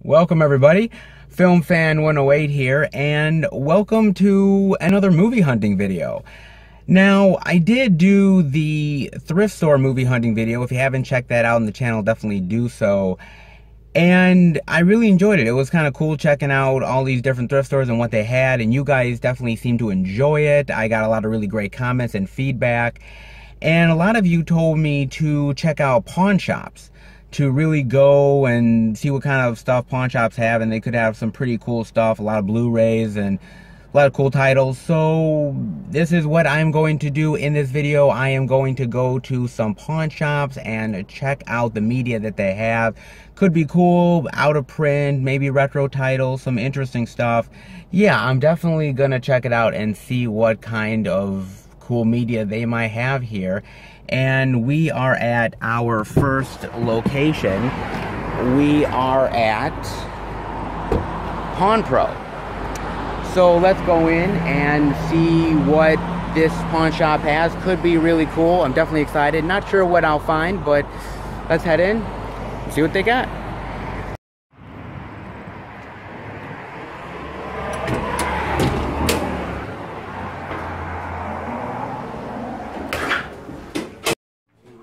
Welcome everybody, Film Fan 108 here, and welcome to another movie hunting video. Now, I did do the thrift store movie hunting video. If you haven't checked that out on the channel, definitely do so. And I really enjoyed it. It was kind of cool checking out all these different thrift stores and what they had, and you guys definitely seemed to enjoy it. I got a lot of really great comments and feedback, and a lot of you told me to check out pawn shops, to really go and see what kind of stuff pawn shops have, and they could have some pretty cool stuff, a lot of Blu-rays and a lot of cool titles. So this is what I'm going to do in this video. I am going to go to some pawn shops and check out the media that they have. Could be cool, out of print, maybe retro titles, some interesting stuff. Yeah, I'm definitely gonna check it out and see what kind of cool media they might have here. And we are at our first location. We are at Pawn Pro. So let's go in and see what this pawn shop has. Could be really cool. I'm definitely excited. Not sure what I'll find, but let's head in and see what they got.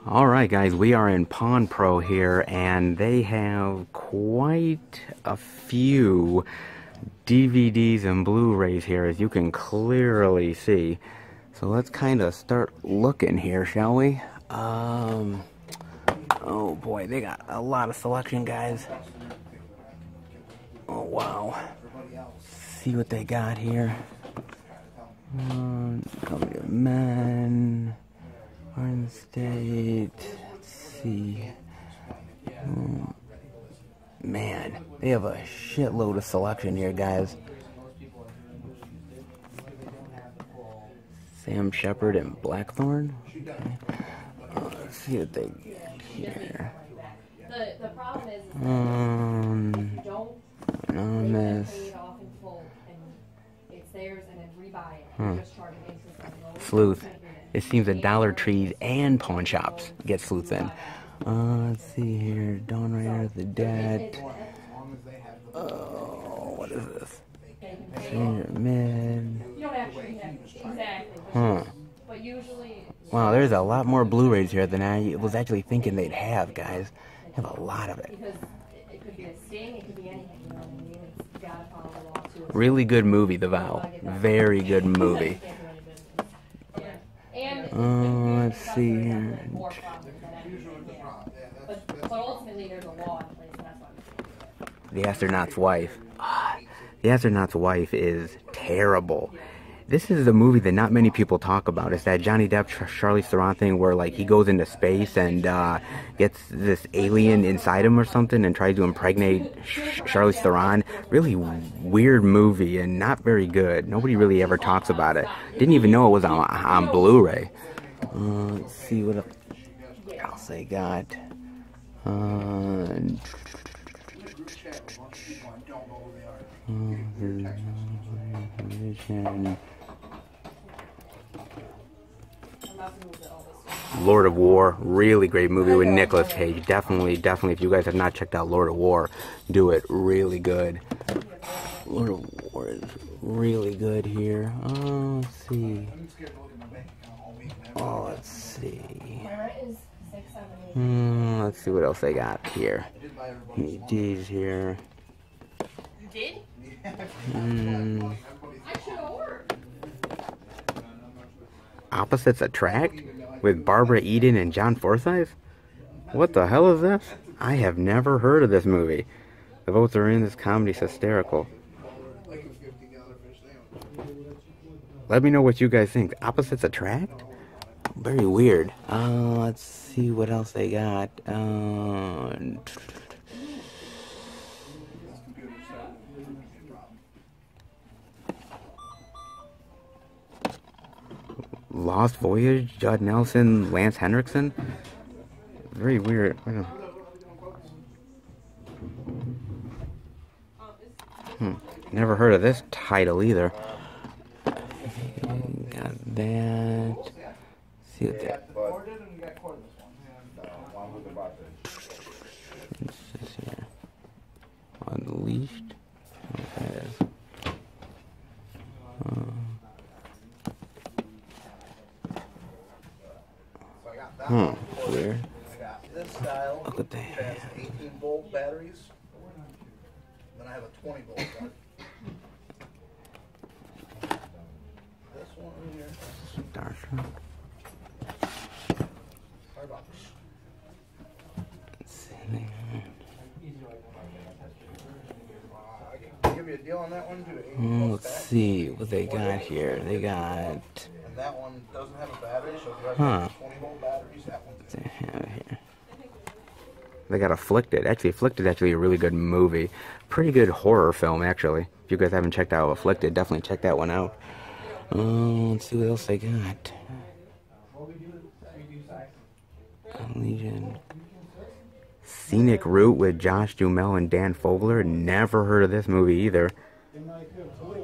Alright guys, we are in Pawn Pro here, and they have quite a few DVDs and Blu-rays here, as you can clearly see. So let's kind of start looking here, shall we? Oh boy, they got a lot of selection, guys. Oh wow. See what they got here. Men. Orange State, let's see. Man, they have a shitload of selection here, guys. Sam Shepard and Blackthorn. Okay. Let's see what they get here. The problem is Anonymous. Sleuth. It seems that Dollar Trees and pawn shops get sleuth in. Let's see here. Dawn Rider, The Dead. Oh, what is this? Senior Mid. Huh. Wow, there's a lot more Blu-rays here than I was actually thinking they'd have, guys. They have a lot of it. Really good movie, The Vow. Very good movie. Let's see here. The Astronaut's Wife. The Astronaut's Wife is terrible. This is the movie that not many people talk about. It's that Johnny Depp, Charlize Theron thing where, like, he goes into space and gets this alien inside him or something and tries to impregnate Charlize Theron. Really weird movie and not very good. Nobody really ever talks about it. Didn't even know it was on Blu-ray. Let's see what else they got. Lord of War, really great movie with Nicolas Cage. Definitely, if you guys have not checked out Lord of War, do it. Really good. Lord of War is really good here. Let's see. Let's see. Let's see what else they got here. These here. You did? I should have ordered. Opposites Attract with Barbara Eden and John Forsythe? What the hell is this? I have never heard of this movie. The votes are in. This comedy's hysterical. Let me know what you guys think. Opposites Attract? Very weird. Let's see what else they got. Lost Voyage, Judd Nelson, Lance Henriksen. Very weird. Never heard of this title either. Got that. See what that. changed. Weird. I got this style. Look at that. Has 18-volt batteries. Then I have a 20-volt one. This one here. Darker. $5. Let's see. I can give you a deal on that one too. 18-volt Let's stack. see what they got here. They got. And that one doesn't have a battery, so if you have 20-volt batteries, that one's What's they have here? They got Afflicted. Actually, Afflicted is actually a really good movie. Pretty good horror film, actually. If you guys haven't checked out Afflicted, definitely check that one out. Let's see what else they got. Legion. Scenic Route with Josh Duhamel and Dan Fogler. Never heard of this movie either.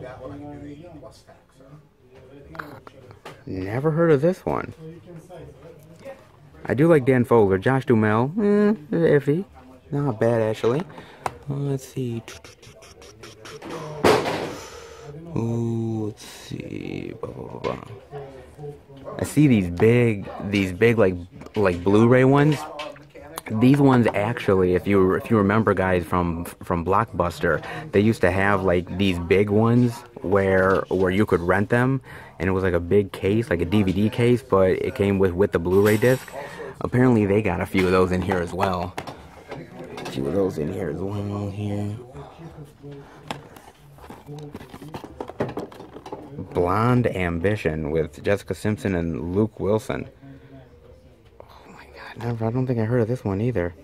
that one. I can do 80+ stacks. Never heard of this one. I do like Dan Fogler. Josh Duhamel, iffy. Not bad, actually. Let's see. Ooh, let's see. Blah, blah, blah, blah. I see these big like Blu-ray ones. These ones actually, if you remember, guys, from Blockbuster, they used to have like these big ones where you could rent them, and it was like a big case, like a DVD case, but it came with the Blu-ray disc. Apparently, they got a few of those in here as well. A few of those in here as well. Here, Blonde Ambition with Jessica Simpson and Luke Wilson. I don't think I heard of this one either.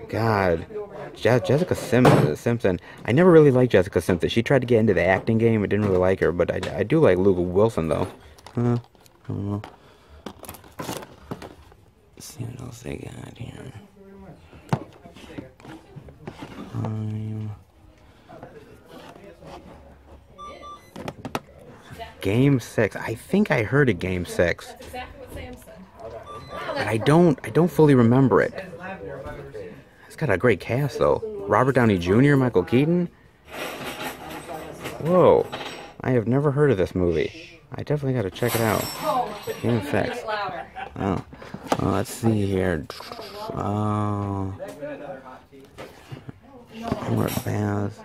God. Jessica Simpson. I never really liked Jessica Simpson. She tried to get into the acting game. I didn't really like her, but I do like Luke Wilson, though. I don't know. Let's see what else they got here. Game 6. I think I heard of Game 6. But I don't fully remember it. It's got a great cast, though. Robert Downey Jr., Michael Keaton. Whoa. I have never heard of this movie. I definitely got to check it out. Game Effects. Oh. Let's see here. Robert Bass.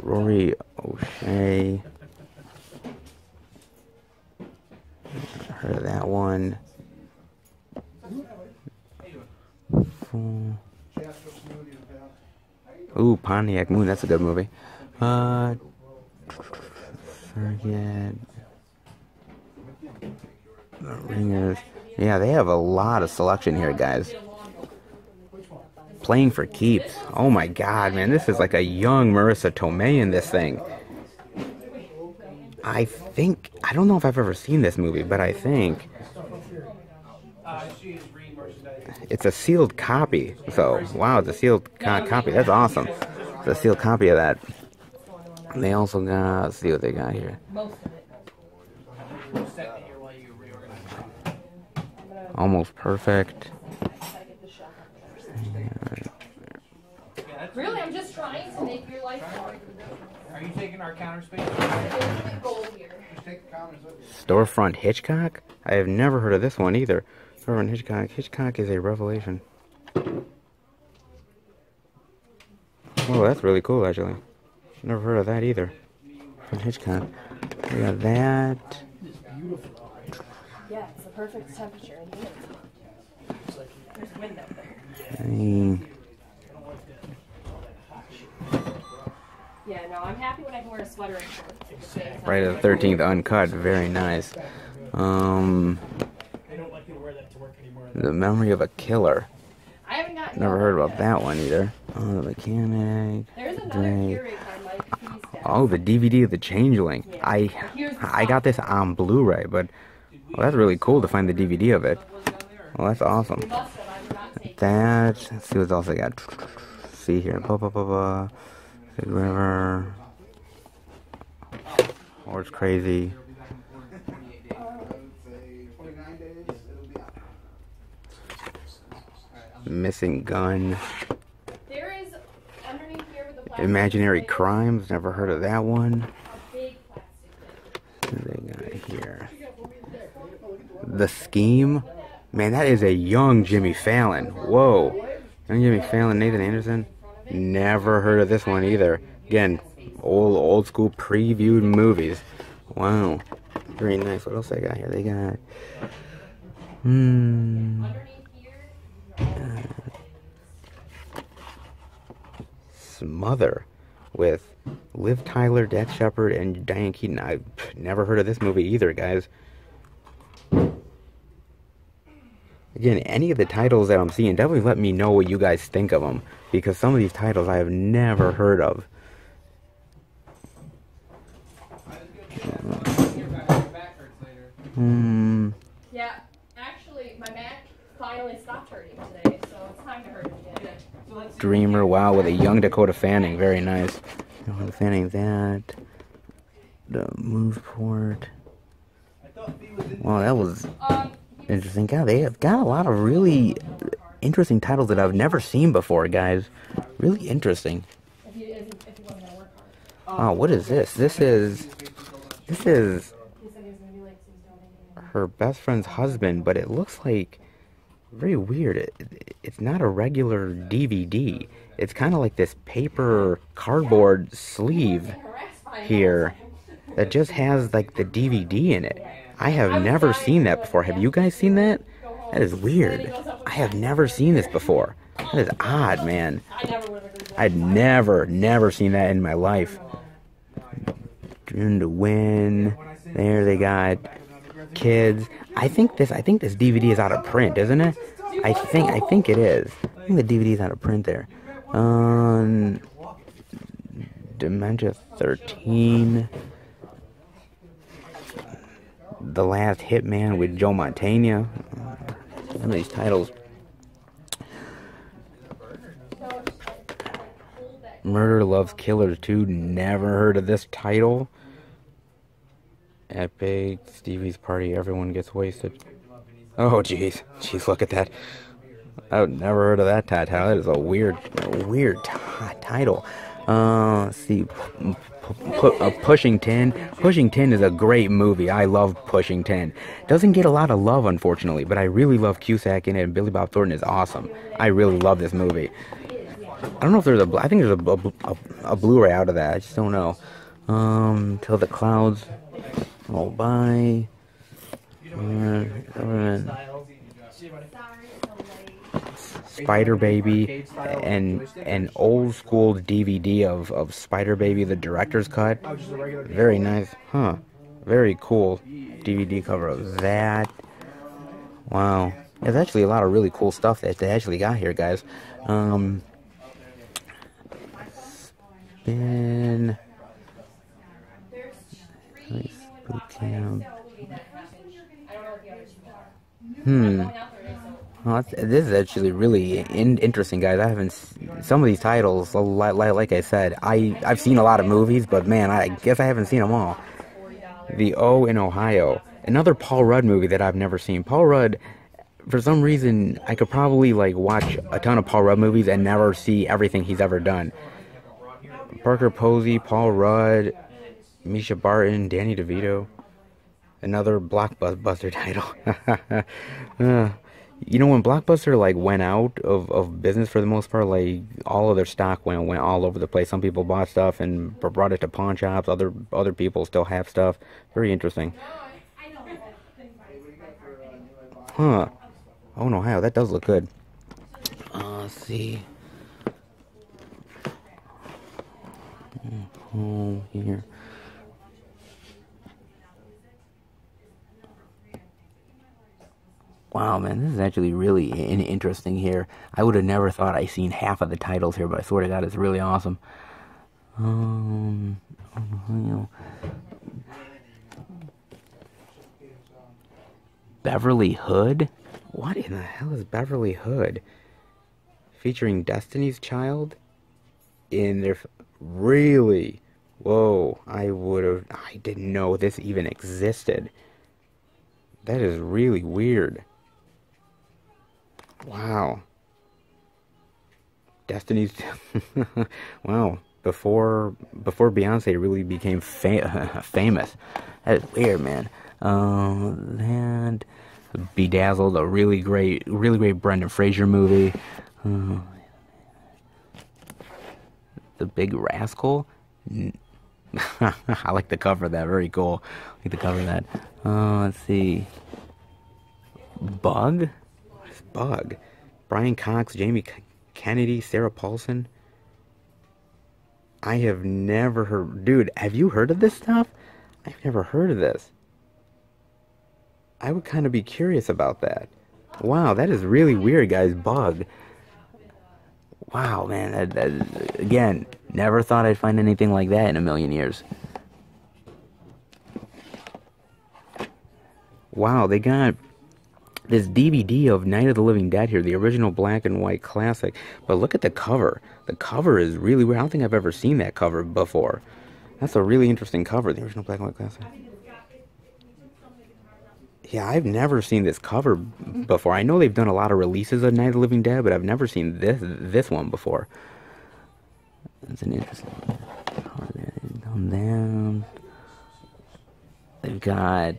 Rory O'Shea. Heard of that one. Ooh, Pontiac Moon, that's a good movie. Forget. The Ringers. Yeah, they have a lot of selection here, guys. Playing for Keeps. Oh my god, man, this is like a young Marissa Tomei in this thing. I don't know if I've ever seen this movie, but I think it's a sealed copy. So, wow, it's a sealed copy. That's awesome. It's a sealed copy of that. They also got, let's see what they got here. Almost Perfect. Really, I'm just trying to make your life hard. Are you taking our counter space? Storefront Hitchcock? I have never heard of this one either. Storefront Hitchcock. Hitchcock is a revelation. Oh, that's really cool, actually. Never heard of that either. From Hitchcock. We got that. Yeah, it's the perfect temperature and humidity. There's wind out there. Yeah, no, I'm happy when I can wear a sweater and shorts at the same time. Friday the 13th Uncut. Very nice. The Memory of a Killer. I haven't gotten Never heard about that one either. Oh, The Mechanic. There's another Keurig I like. Oh, the DVD of The Changeling. Yeah. I got this on Blu-ray, but well, that's really cool to find the DVD of it. Well, that's awesome. That. Let's see what else I got. See here. Big River. Horse Crazy. Missing Gun. There is underneath Imaginary Crimes, never heard of that one. What do they got here? The Scheme. Man, that is a young Jimmy Fallon. Whoa. Young Jimmy Fallon, Nathan Anderson. Never heard of this one either. Again, old school previewed movies. Wow. Very nice. What else they got here? They got... Smother with Liv Tyler, Dax Shepard, and Diane Keaton. I've never heard of this movie either, guys. Again, any of the titles that I'm seeing, definitely let me know what you guys think of them, because some of these titles I have never heard of. Yeah, actually, my back finally stopped hurting today, so it's time to hurt again. Dreamer, wow, with a young Dakota Fanning, very nice. Dakota Fanning, that. The Moveport. Wow, that was interesting. God, they have got a lot of really interesting titles that I've never seen before, guys. Really interesting. Oh, what is this? This is her best friend's husband, but it looks like very weird. It's not a regular DVD. It's kind of like this paper cardboard sleeve here that just has like the DVD in it. I have never seen that before. Have you guys seen that? That is weird. I have never seen this before. That is odd, man. I'd never seen that in my life. Dream to Win. There they got Kids. I think this DVD is out of print, isn't it? I think it is. I think the DVD is out of print there. Dementia 13. The Last Hitman with Joe Montana. Some of these titles. Murder Loves Killers 2. Never heard of this title. Epic. Stevie's Party. Everyone Gets Wasted. Oh, jeez. Jeez, look at that. I've never heard of that title. That is a weird title. Let's see. Pushing 10. Pushing 10 is a great movie. I love Pushing 10. Doesn't get a lot of love, unfortunately, but I really love Cusack in it, and Billy Bob Thornton is awesome. I really love this movie. I don't know if there's I think there's a Blu-ray out of that. I just don't know. Till the Clouds Roll By. Spider Baby, and an old school DVD of Spider Baby, the director's cut. Very nice, huh? Very cool DVD cover of that. Wow, there's actually a lot of really cool stuff that they actually got here, guys. Spin. Boot camp. Well, this is actually really interesting, guys. I haven't some of these titles, like I said, I've seen a lot of movies, but man, I guess I haven't seen them all. The O in Ohio, another Paul Rudd movie that I've never seen. Paul Rudd, for some reason, I could probably like watch a ton of Paul Rudd movies and never see everything he's ever done. Parker Posey, Paul Rudd, Misha Barton, Danny DeVito. Another Blockbuster title. You know, when Blockbuster like went out of business for the most part, like all of their stock went all over the place. Some people bought stuff and brought it to pawn shops. Other people still have stuff. Very interesting. Huh. Oh, in Ohio, that does look good. Let's see. Home here. Wow, man, this is actually really interesting here. I would have never thought I seen half of the titles here, but I swear to God, it's really awesome. Beverly Hood? What in the hell is Beverly Hood? Featuring Destiny's Child in their... Really? Whoa, I didn't know this even existed. That is really weird. Wow. Destiny's... Wow. before Beyonce really became famous. That is weird, man. And Bedazzled, a really great Brendan Fraser movie. The Big Rascal. I like the cover of that. Very cool. I like the cover of that. Let's see. Bug? What is Bug? Brian Cox, Jamie Kennedy, Sarah Paulson. I have never heard... Dude, have you heard of this stuff? I've never heard of this. I would kind of be curious about that. Wow, that is really weird, guys. Bug. Wow, man. Again, never thought I'd find anything like that in a million years. Wow, they got this DVD of Night of the Living Dead here, the original black and white classic. But look at the cover. The cover is really weird. I don't think I've ever seen that cover before. That's a really interesting cover, the original black and white classic. Yeah, I've never seen this cover before. I know they've done a lot of releases of Night of the Living Dead, but I've never seen this one before. That's an interesting one. Come down. They've got...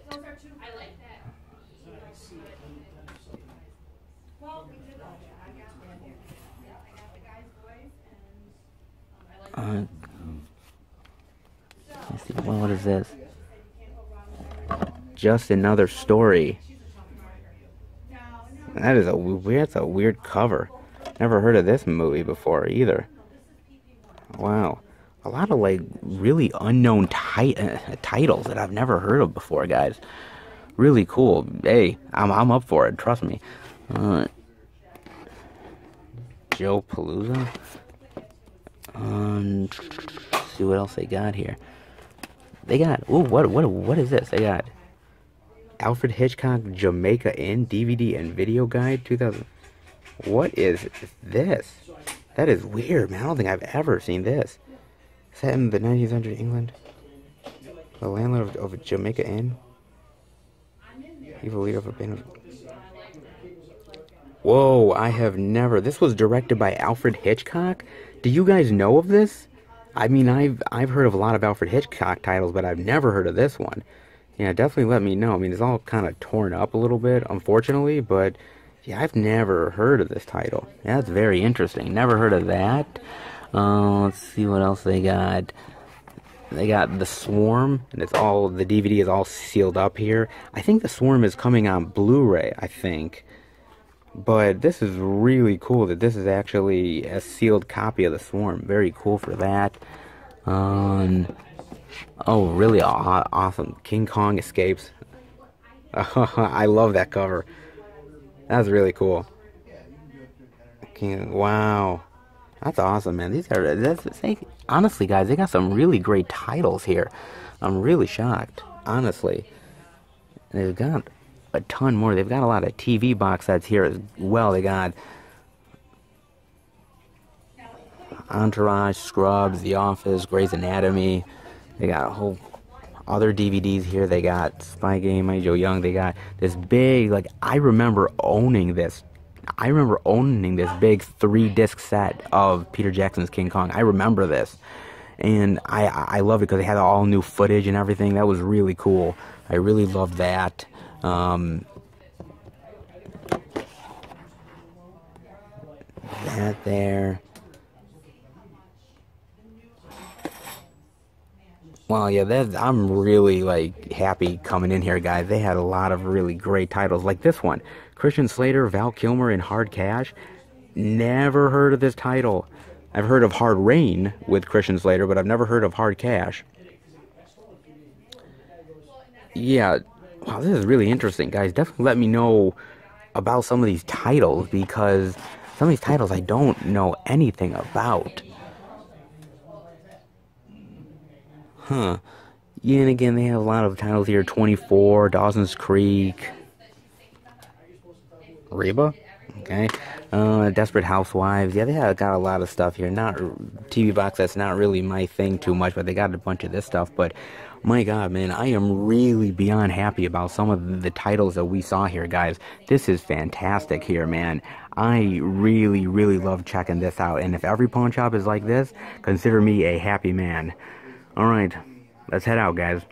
let's see, well, what is this? Just Another Story. That's a weird cover. Never heard of this movie before either. Wow. A lot of like really unknown titles that I've never heard of before, guys. Really cool. Hey, I'm up for it, trust me. Joe Palooza. Let's see what else they got here. They got, ooh, what is this? They got Alfred Hitchcock Jamaica Inn DVD and Video Guide 2000. What is this? That is weird, man. I don't think I've ever seen this. Set in the 19th century England. The landlord of a Jamaica Inn. Evil leader of a band of... Whoa, I have never... This was directed by Alfred Hitchcock? Do you guys know of this? I mean, I've heard of a lot of Alfred Hitchcock titles, but I've never heard of this one. Yeah, definitely let me know. I mean, it's all kind of torn up a little bit, unfortunately, but yeah, I've never heard of this title. Yeah, that's very interesting. Never heard of that. Let's see what else they got. They got The Swarm, and it's all, the DVD is all sealed up here. I think The Swarm is coming on Blu-ray, I think. But this is really cool that this is actually a sealed copy of The Swarm. Very cool for that. Oh, really awesome. King Kong Escapes. I love that cover. That's really cool. Wow. That's awesome, man. Honestly, guys, they got some really great titles here. I'm really shocked, honestly. They've got a ton more. They've got a lot of TV box sets here as well. They got Entourage, Scrubs, The Office, Grey's Anatomy. They got a whole other DVDs here. They got Spy Game, Joe Young. They got this big, like, I remember owning this. I remember owning this big 3-disc set of Peter Jackson's King Kong. I remember this. And I loved it because they had all new footage and everything. That was really cool. I really loved that. That there. Well, yeah, I'm really, like, happy coming in here, guys. They had a lot of really great titles, like this one. Christian Slater, Val Kilmer in Hard Cash. Never heard of this title. I've heard of Hard Rain with Christian Slater, but I've never heard of Hard Cash. Yeah, wow, this is really interesting, guys. Definitely let me know about some of these titles, because some of these titles I don't know anything about. Huh. Yeah, and again, they have a lot of titles here. 24, Dawson's Creek. Reba? Okay. Desperate Housewives. Yeah, they got a lot of stuff here. Not TV box, that's not really my thing too much, but they got a bunch of this stuff. But my God, man, I am really beyond happy about some of the titles that we saw here, guys. This is fantastic here, man. I really, really love checking this out. And if every pawn shop is like this, consider me a happy man. Alright, let's head out, guys.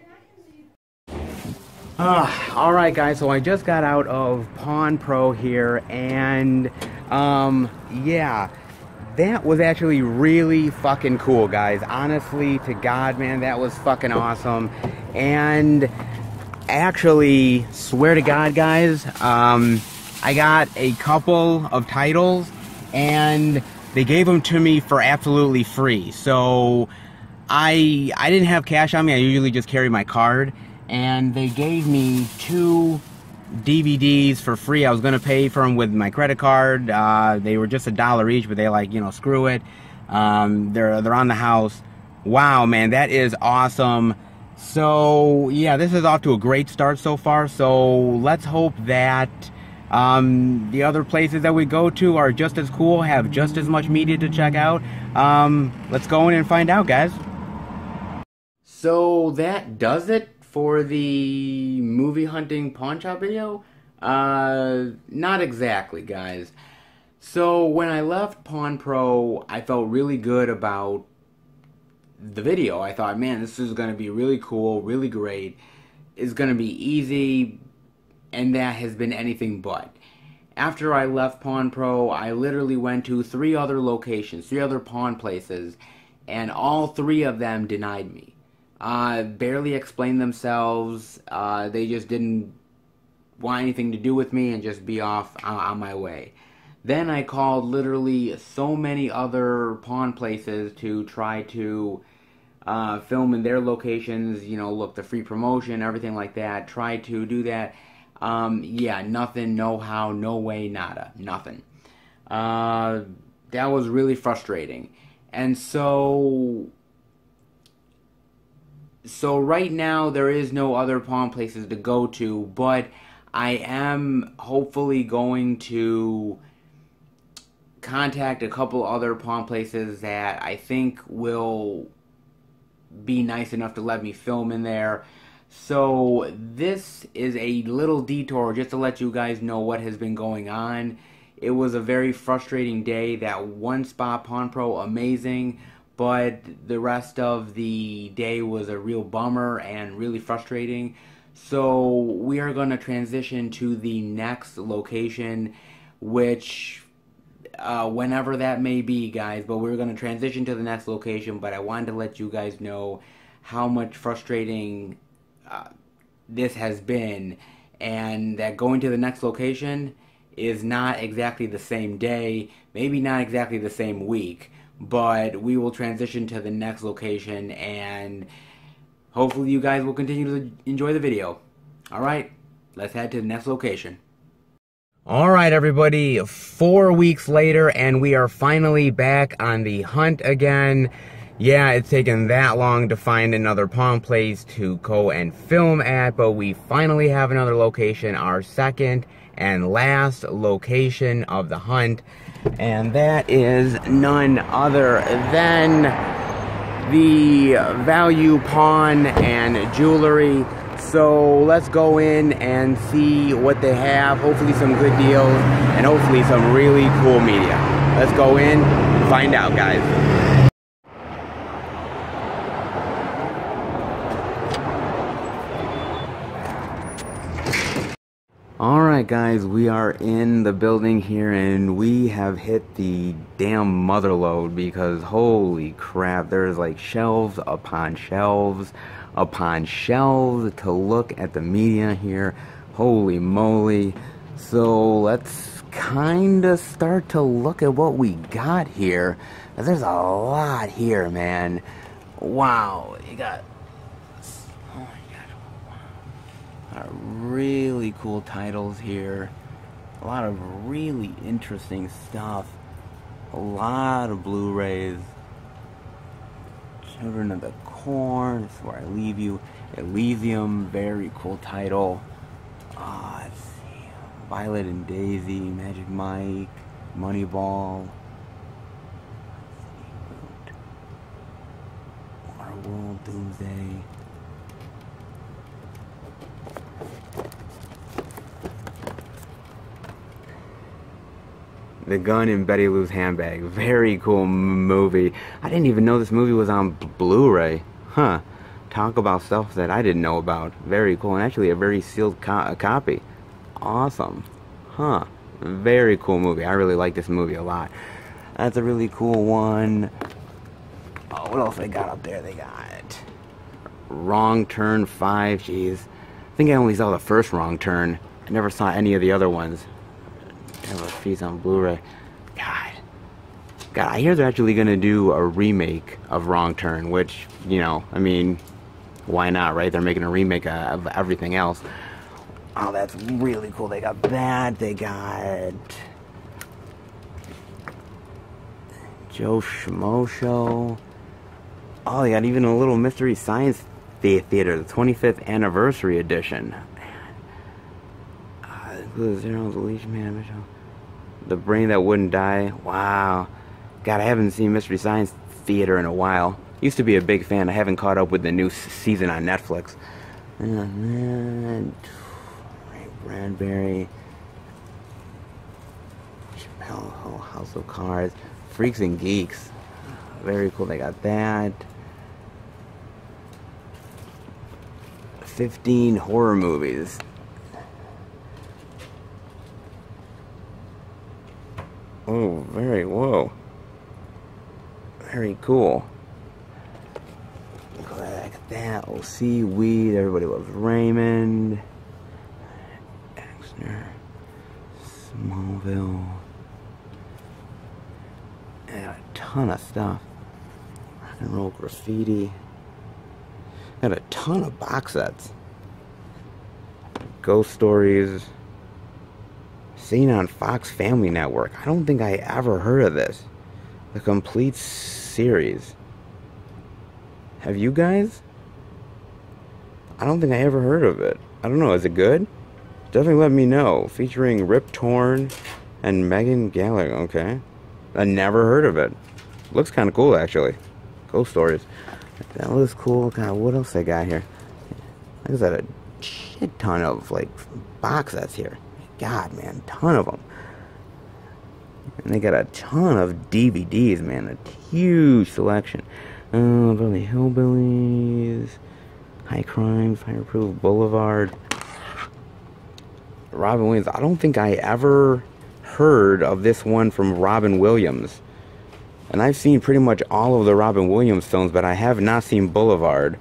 Alright, guys, so I just got out of Pawn Pro here, and, yeah, that was actually really fucking cool, guys. Honestly, to God, man, that was fucking awesome. And actually, swear to God, guys, I got a couple of titles, and they gave them to me for absolutely free. So I didn't have cash on me. I usually just carry my card, and they gave me 2 DVDs for free. I was gonna pay for them with my credit card. They were just $1 each, but they like, you know, screw it. They're on the house. Wow, man, that is awesome. So yeah, this is off to a great start so far. So let's hope that the other places that we go to are just as cool, have just as much media to check out. Let's go in and find out, guys. So that does it for the movie hunting pawn shop video? Not exactly, guys. So when I left Pawn Pro, I felt really good about the video. I thought, man, this is going to be really cool, really great. It's going to be easy, and that has been anything but. After I left Pawn Pro, I literally went to 3 other locations, 3 other pawn places, and all 3 of them denied me. Barely explained themselves. They just didn't want anything to do with me and just be off on my way. Then I called literally so many other pawn places to try to film in their locations, you know, look, the free promotion, everything like that. Try to do that. Yeah, nothing, no how, no way, nada, nothing. That was really frustrating. And so right now there is no other pawn places to go to, but I am hopefully going to contact a couple other pawn places that I think will be nice enough to let me film in there. So this is a little detour just to let you guys know what has been going on. It was a very frustrating day. That one spot, Pawn Pro, amazing, but the rest of the day was a real bummer and really frustrating. So we are going to transition to the next location, which whenever that may be, guys, but we're going to transition to the next location. But I wanted to let you guys know how much frustrating this has been, and that going to the next location is not exactly the same day, maybe not exactly the same week, but we will transition to the next location, and hopefully you guys will continue to enjoy the video. Alright, let's head to the next location. Alright, everybody, 4 weeks later, and we are finally back on the hunt again. Yeah, it's taken that long to find another pawn place to go and film at, but we finally have another location, our second and last location of the hunt, and that is none other than the Value Pawn and Jewelry. So let's go in and see what they have. Hopefully some good deals and hopefully some really cool media. Let's go in and find out, guys. Alright, guys, we are in the building here, and we have hit the damn mother load, because holy crap, there's like shelves upon shelves upon shelves to look at the media here. Holy moly. So let's kind of start to look at what we got here. There's a lot here, man. Wow, you got, oh my god, really cool titles here. A lot of really interesting stuff. A lot of Blu-rays. Children of the Corn, This Is Where I Leave You. Elysium, very cool title. Let's see. Violet and Daisy, Magic Mike, Moneyball. Waterworld, Doomsday. The Gun in Betty Lou's Handbag. Very cool movie. I didn't even know this movie was on Blu-ray. Huh. Talk about stuff that I didn't know about. Very cool. And actually a very sealed copy. Awesome. Huh. Very cool movie. I really like this movie a lot. That's a really cool one. Oh, what else they got up there? They got Wrong Turn 5. Jeez. I think I only saw the first Wrong Turn. I never saw any of the other ones. Have a feast on Blu-ray. God, I hear they're actually gonna do a remake of Wrong Turn, which, you know, I mean, why not, right? They're making a remake of everything else. Oh, that's really cool. They got that. They got Joe Schmo Show. Oh, they got even a little Mystery Science Theater, the 25th Anniversary Edition. Zero's the Leash Man, Mitchell. The Brain That Wouldn't Die. Wow. God, I haven't seen Mystery Science Theater in a while. Used to be a big fan. I haven't caught up with the new season on Netflix. And Ray Bradbury. Chappelle, House of Cards. Freaks and Geeks. Very cool. They got that. 15 horror movies. Oh, whoa. Very cool. Like that. OC, Weed, Everybody Loves Raymond. Exner. Smallville. And a ton of stuff. Rock and Roll Graffiti. Got a ton of box sets. Ghost Stories. Seen on Fox Family Network. I don't think I ever heard of this. The complete series. Have you guys? I don't think I ever heard of it. I don't know. Is it good? Definitely let me know. Featuring Rip Torn and Megan Gallagher. Okay. I never heard of it. Looks kind of cool, actually. Ghost Stories. That looks cool. God, what else I got here? There's a shit ton of, like, box sets here. God, man, ton of them. And they got a ton of DVDs, man. A huge selection. Beverly Hillbillies, High Crime, Fireproof Boulevard. Robin Williams. I don't think I ever heard of this one from Robin Williams. And I've seen pretty much all of the Robin Williams films, but I have not seen Boulevard.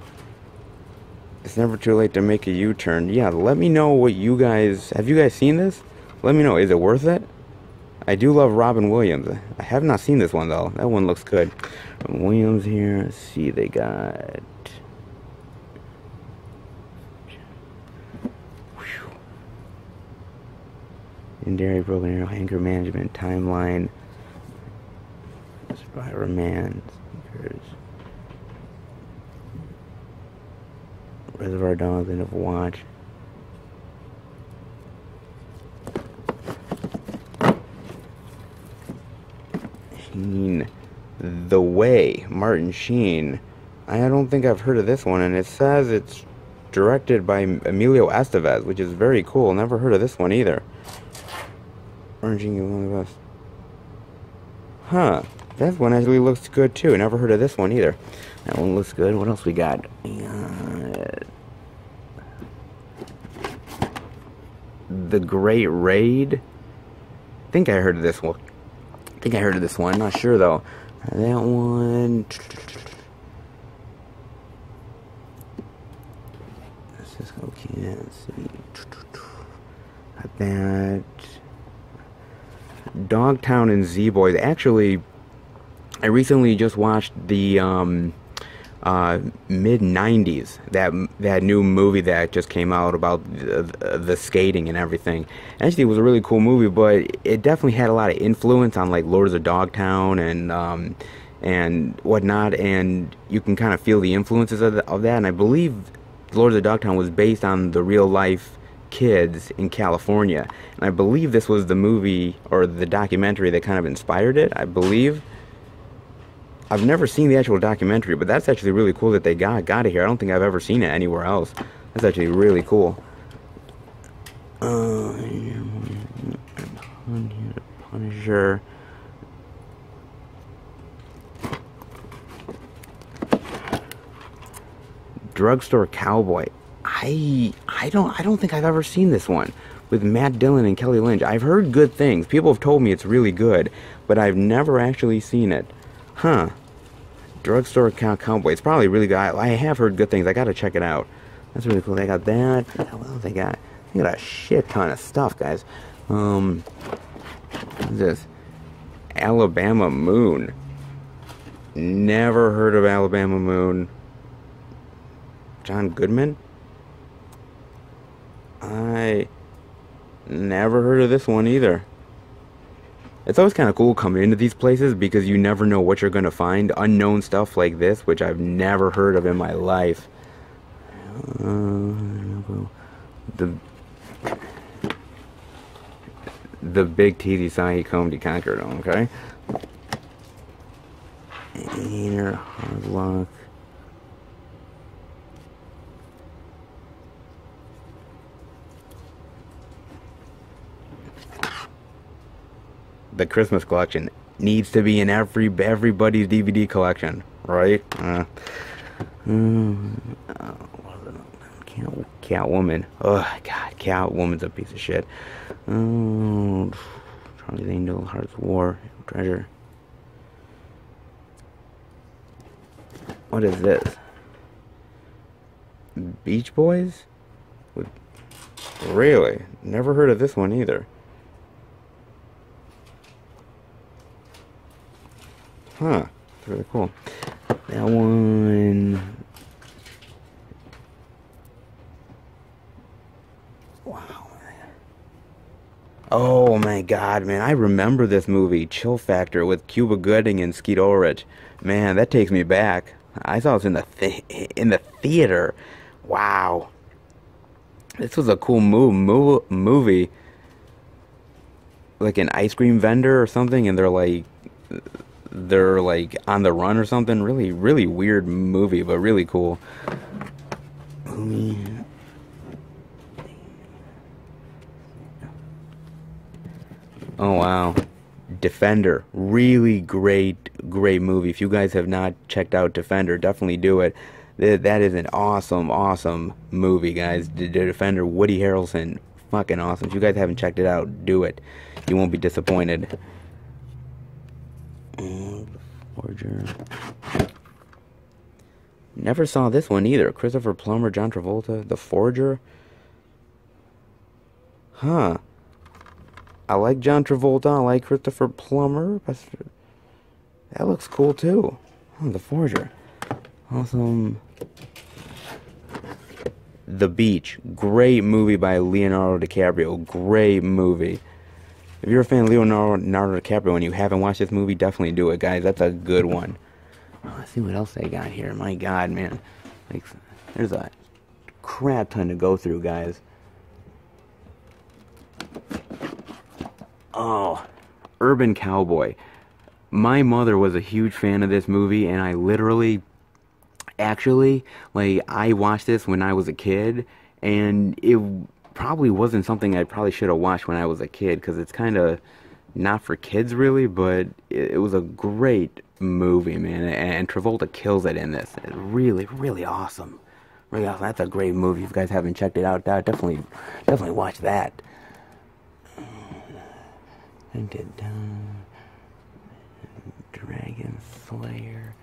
It's never too late to make a U-turn. Yeah, let me know what you guys... Have you guys seen this? Let me know. Is it worth it? I do love Robin Williams. I have not seen this one, though. That one looks good. Robin Williams here. Let's see, they got... Legendary, Broken Arrow, Anger Management, Timeline, Spider-Man, Sneakers, Reservoir Dogs, End of Watch. Sheen, The Way, Martin Sheen. I don't think I've heard of this one, and it says it's directed by Emilio Estevez, which is very cool. Never heard of this one either. Oranging one of us. Huh. That one actually looks good too. Never heard of this one either. That one looks good. What else we got? The Great Raid. I think I heard of this one. Not sure though. That one. Okay, let's see. Got that. Dogtown and Z-Boys. Actually, I recently just watched the mid-90s, that new movie that just came out about the skating and everything. Actually, it was a really cool movie, but it definitely had a lot of influence on like Lords of Dogtown and whatnot, and you can kind of feel the influences of that. And I believe Lords of Dogtown was based on the real life kids in California, and I believe this was the movie or the documentary that kind of inspired it. I believe. I've never seen the actual documentary, but that's actually really cool that they got it here. I don't think I've ever seen it anywhere else. That's actually really cool. Punisher. sure. Drugstore Cowboy. I don't think I've ever seen this one with Matt Dillon and Kelly Lynch. I've heard good things. People have told me it's really good, but I've never actually seen it. Huh. Drugstore Cowboy. It's probably really good. I have heard good things. I gotta check it out. That's really cool. They got that. What else they got? They got a shit ton of stuff, guys. What's this? Alabama Moon. Never heard of Alabama Moon. John Goodman? I never heard of this one either. It's always kind of cool coming into these places because you never know what you're going to find. Unknown stuff like this, which I've never heard of in my life. The Big Teasy Sahi Comedy Conquered, okay? Inner Hard Luck. The Christmas collection needs to be in everybody's DVD collection, right? Catwoman. Oh God, Catwoman's a piece of shit. Charlie's Angel, Hearts War, Treasure. What is this? Beach Boys? Really? Never heard of this one either. Huh, that's really cool. That one. Wow. Oh my God, man, I remember this movie, Chill Factor, with Cuba Gooding and Skeet Ulrich. Man, that takes me back. I saw this in the theater. Wow. This was a cool movie. Like an ice cream vendor or something, and they're like on the run or something. Really, really weird movie, but really cool. Oh wow. Defender. Really great movie. If you guys have not checked out Defender, definitely do it. That is an awesome movie, guys. The Defender, Woody Harrelson, fucking awesome. If you guys haven't checked it out, do it. You won't be disappointed. Forger. Never saw this one either. Christopher Plummer, John Travolta, The Forger. Huh. I like John Travolta. I like Christopher Plummer. That looks cool too. Oh, The Forger. Awesome. The Beach. Great movie by Leonardo DiCaprio. Great movie. If you're a fan of Leonardo DiCaprio and you haven't watched this movie, definitely do it, guys. That's a good one. Oh, let's see what else they got here. My God, man. Like, there's a crap ton to go through, guys. Oh, Urban Cowboy. My mother was a huge fan of this movie, and I literally, actually, like, I watched this when I was a kid, and it probably wasn't something I probably should have watched when I was a kid, because it's kind of not for kids really, but it was a great movie, man, and Travolta kills it in this. It's really, really awesome. Really awesome. That's a great movie. If you guys haven't checked it out, definitely watch that. Dragon Slayer.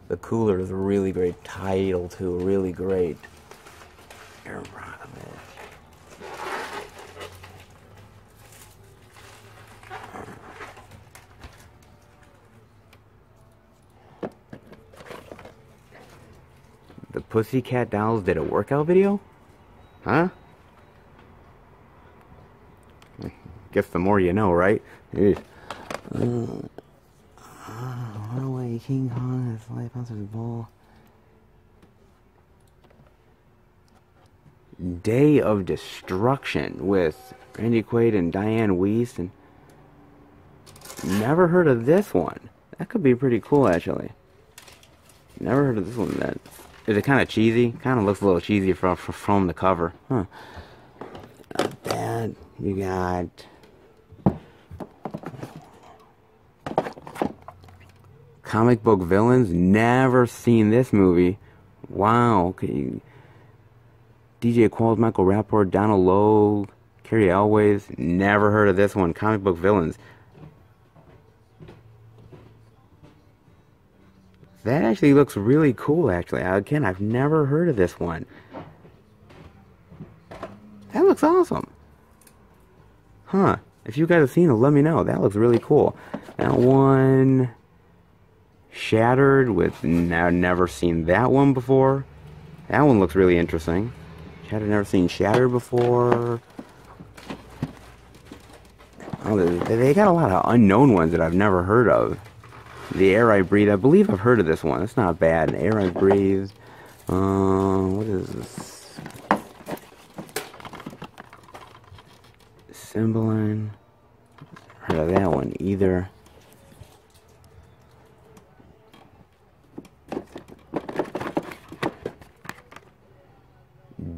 The Cooler is a really great title too. Really great. Aaron Brockovich. The Pussycat Dolls did a workout video? Huh? Guess the more you know, right? Runaway King Kong, his life answers ball. Day of Destruction with Randy Quaid and Diane Weiss. And never heard of this one. That could be pretty cool, actually. Never heard of this one. Is it kind of cheesy? Kind of looks a little cheesy from the cover. Huh. that. You got comic book villains. Never seen this movie. Wow. Okay. DJ Qualls, Michael Rapport, Donald Logue, Carrie Elways. Never heard of this one. Comic book villains. That actually looks really cool, actually. Again, I've never heard of this one. That looks awesome. Huh. If you guys have seen it, let me know. That looks really cool. That one... Shattered with... I've never seen that one before. That one looks really interesting. Shattered, never seen Shattered before. Oh, they got a lot of unknown ones that I've never heard of. The Air I Breathe. I believe I've heard of this one. It's not bad. Air I Breathe. What is this? Cymbeline. Heard of that one either.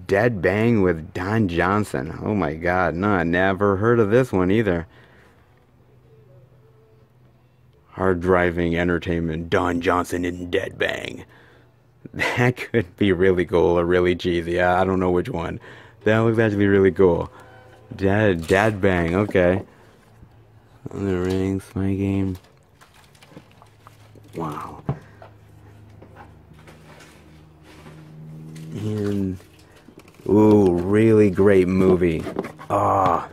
Dead Bang with Don Johnson. Oh my god, no, I never heard of this one either. Hard Driving Entertainment, Don Johnson in Dead Bang. That could be really cool or really cheesy. I don't know which one. That looks actually really cool. Dead Bang, okay. On the Rings, my game. Wow. And ooh, really great movie. Ah,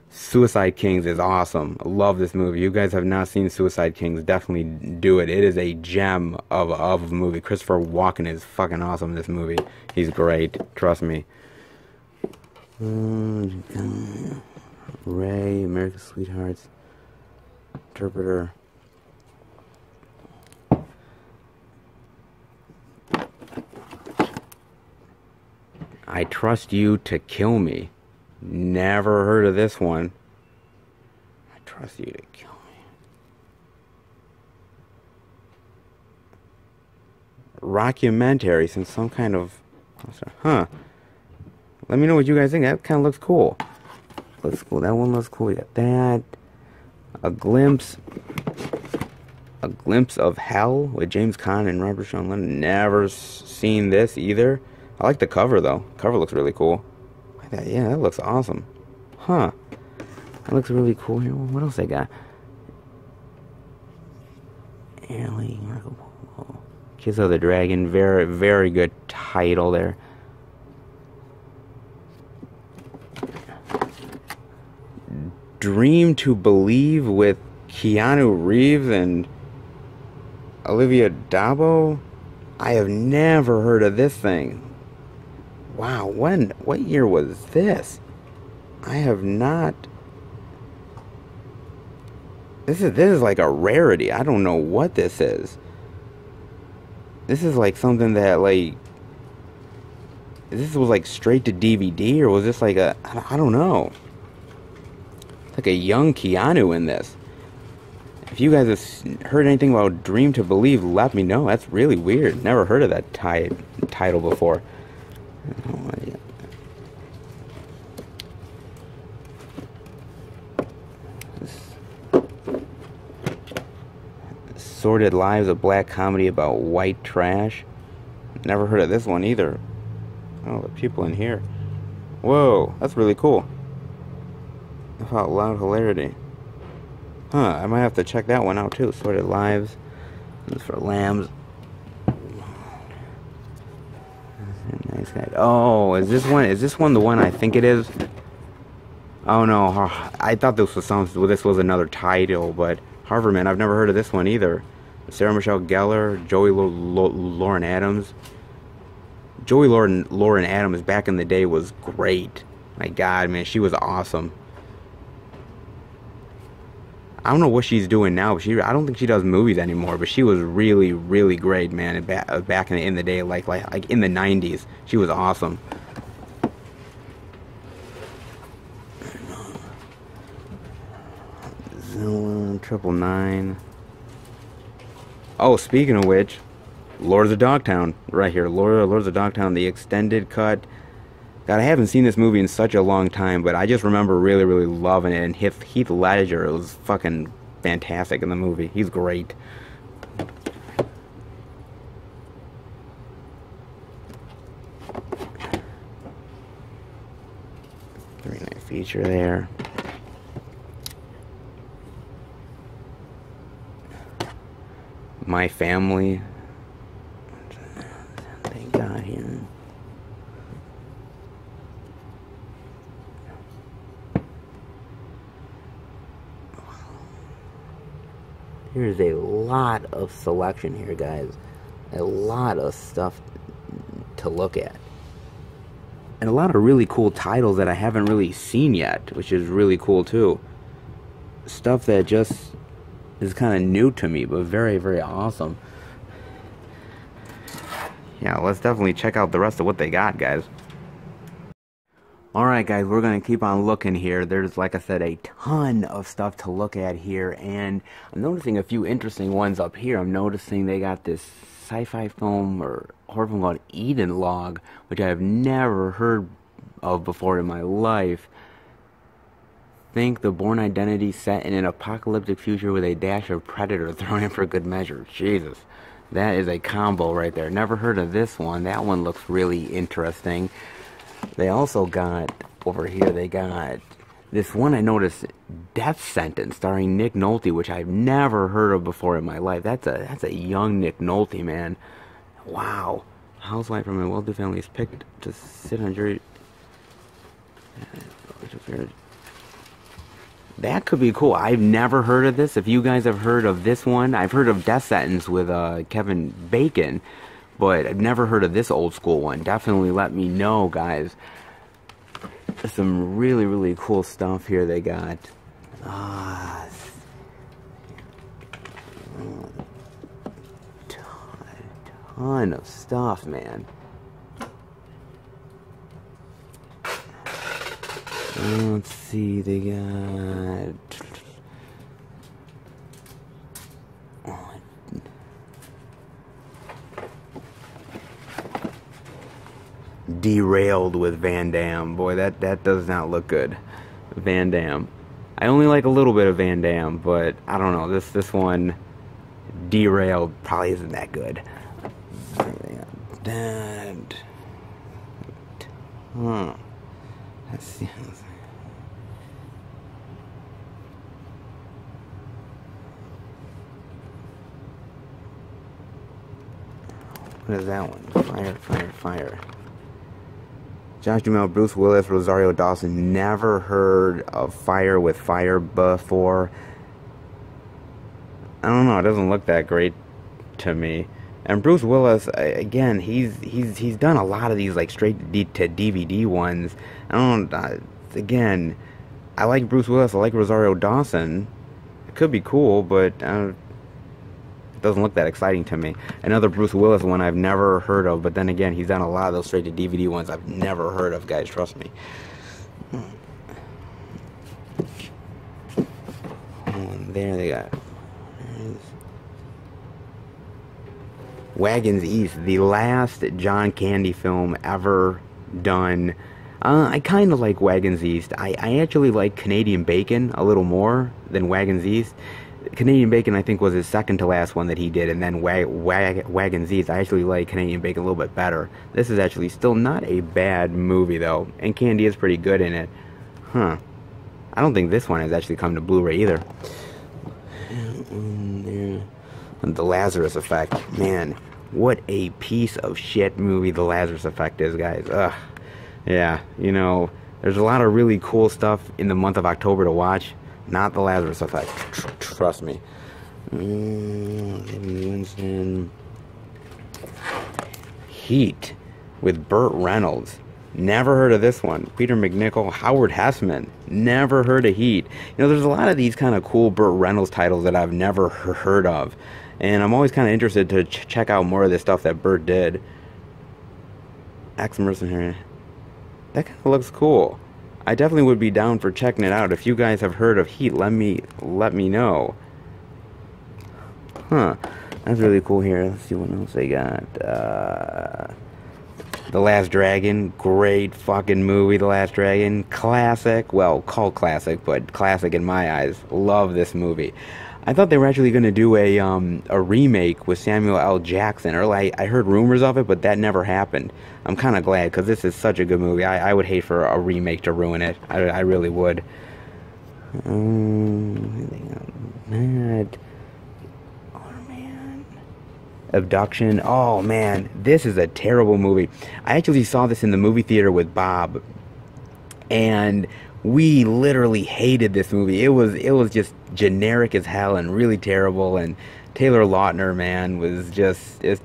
Suicide Kings is awesome. I love this movie. You guys have not seen Suicide Kings, definitely do it. It is a gem of a movie. Christopher Walken is fucking awesome in this movie. He's great, trust me. Ray, America's Sweethearts, Interpreter. I Trust You to Kill Me. Never heard of this one. I Trust You to Kill Me. Rockumentary, since some kind of... Huh. Let me know what you guys think. That kind of looks cool. Looks cool. That one looks cool. We got that. A Glimpse of Hell with James Caan and Robert Sean Lennon. Never seen this either. I like the cover though. Cover looks really cool. Like that. Yeah, that looks awesome. Huh. That looks really cool here. What else they got? Alien, Kiss of the Dragon. Very, very good title there. Dream to Believe with Keanu Reeves and Olivia Dabo. I have never heard of this thing. Wow, what year was this? I have not. This is like a rarity. I don't know what this is. This is like something that like, this was like straight to DVD, or was this like a, I don't know. It's like a young Keanu in this. If you guys have heard anything about Dream to Believe, let me know. That's really weird. Never heard of that title before. Oh, yeah. Sordid Lives, a black comedy about white trash. Never heard of this one either. Oh, the people in here. Whoa, that's really cool. Laugh Out Loud Hilarity. Huh, I might have to check that one out too. Sordid Lives. This is for lambs. Nice guy. Oh, is this one the one I think it is? Oh no, I thought this was another title, but Harvardman, I've never heard of this one either. Sarah Michelle Gellar, Joey Lauren Adams. Joey Lauren Adams back in the day was great. My God, man, she was awesome. I don't know what she's doing now, but I don't think she does movies anymore, but she was really, really great, man, back in the day, like in the 90s. She was awesome. Zilla, 999. Oh, speaking of which, Lords of Dogtown, right here. Lords of Dogtown, the extended cut. God, I haven't seen this movie in such a long time, but I just remember really, really loving it. And Heath Ledger was fucking fantastic in the movie. He's great. Three-night feature there. My Family. What they got here? There's a lot of selection here, guys. A lot of stuff to look at. And a lot of really cool titles that I haven't really seen yet, which is really cool too. Stuff that just is kind of new to me, but very, very awesome. Yeah, let's definitely check out the rest of what they got, guys. Alright guys, we're going to keep on looking here. There's, like I said, a ton of stuff to look at here, and I'm noticing a few interesting ones up here. I'm noticing they got this sci-fi film or horror film called Eden Log, which I have never heard of before in my life. Think the Bourne Identity set in an apocalyptic future with a dash of Predator thrown in for good measure. Jesus, that is a combo right there. Never heard of this one. That one looks really interesting. They also got, over here, they got this one I noticed, Death Sentence, starring Nick Nolte, which I've never heard of before in my life. That's a young Nick Nolte, man. Wow. Housewife from a wealthy family is picked to sit on jury. That could be cool. I've never heard of this. If you guys have heard of this one, I've heard of Death Sentence with Kevin Bacon, but I've never heard of this old school one. Definitely let me know, guys. There's some really, really cool stuff here they got. Ton of stuff, man. Let's see, they got... Derailed with Van Damme. Boy, that does not look good. Van Damme. I only like a little bit of Van Damme, but I don't know. This one, Derailed, probably isn't that good. Let's see. What is that one? Fire. Josh Duhamel, Bruce Willis, Rosario Dawson. Never heard of Fire with Fire before. I don't know. It doesn't look that great to me. And Bruce Willis, again, he's done a lot of these like straight to DVD ones. Again, I like Bruce Willis. I like Rosario Dawson. It could be cool, but it doesn't look that exciting to me. Another Bruce Willis one I've never heard of, but then again, he's done a lot of those straight to DVD ones I've never heard of, guys. Trust me. And there they got Wagons East, the last John Candy film ever done. I kind of like Wagons East. I actually like Canadian Bacon a little more than Wagons East. Canadian Bacon, I think, was his second to last one that he did, and then Wagons East, I actually like Canadian Bacon a little bit better. This is actually still not a bad movie, though, and Candy is pretty good in it. I don't think this one has actually come to Blu-ray either. The Lazarus Effect. Man, what a piece of shit movie The Lazarus Effect is, guys. Ugh. Yeah, you know, there's a lot of really cool stuff in the month of October to watch. Not The Lazarus Effect. Trust me. Heat with Burt Reynolds. Never heard of this one. Peter McNichol, Howard Hessman. Never heard of Heat. You know, there's a lot of these kind of cool Burt Reynolds titles that I've never heard of. And I'm always kind of interested to check out more of the stuff that Burt did. Ex-Mercenary. That kind of looks cool. I definitely would be down for checking it out. If you guys have heard of Heat, let me know. That's really cool here. Let's see what else they got. The Last Dragon, great fucking movie, The Last Dragon. Classic, well, cult classic, but classic in my eyes. Love this movie. I thought they were actually going to do a remake with Samuel L. Jackson. Or I heard rumors of it, but that never happened. I'm kind of glad, because this is such a good movie. I would hate for a remake to ruin it. I really would. Abduction. Oh man, this is a terrible movie. I actually saw this in the movie theater with Bob, and we literally hated this movie. It was just generic as hell and really terrible. And Taylor Lautner, man, was just a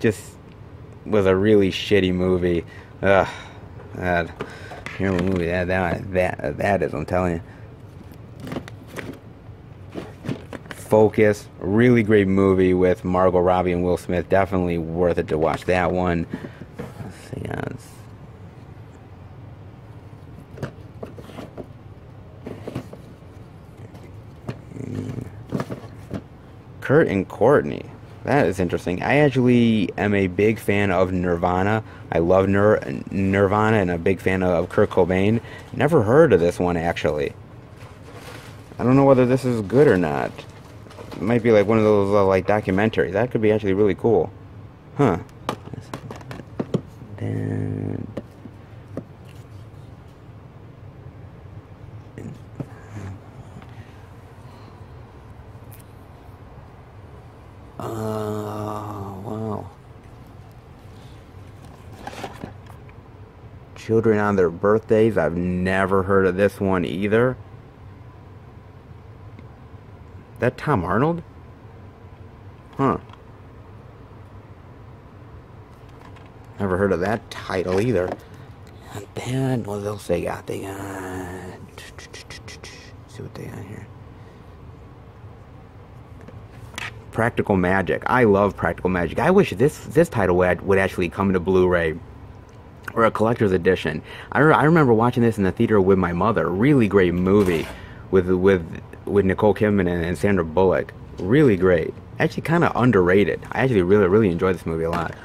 really shitty movie. Ugh, that terrible movie. That is. I'm telling you. Focus, really great movie with Margot Robbie and Will Smith. Definitely worth it to watch that one. Let's see, Kurt and Courtney. That is interesting. I actually am a big fan of Nirvana. I love Nirvana and a big fan of Kurt Cobain. Never heard of this one, actually. I don't know whether this is good or not. It might be like one of those like documentaries. That could be actually really cool. Huh. Then wow. Children on Their Birthdays. I've never heard of this one either. That Tom Arnold? Huh. Never heard of that title either. And then, what else they got? They got... see what they got here. Practical Magic. I love Practical Magic. I wish this title would actually come to Blu-ray or a collector's edition. I remember watching this in the theater with my mother. Really great movie with Nicole Kidman and Sandra Bullock. Really great. Actually kind of underrated. I actually really enjoyed this movie a lot.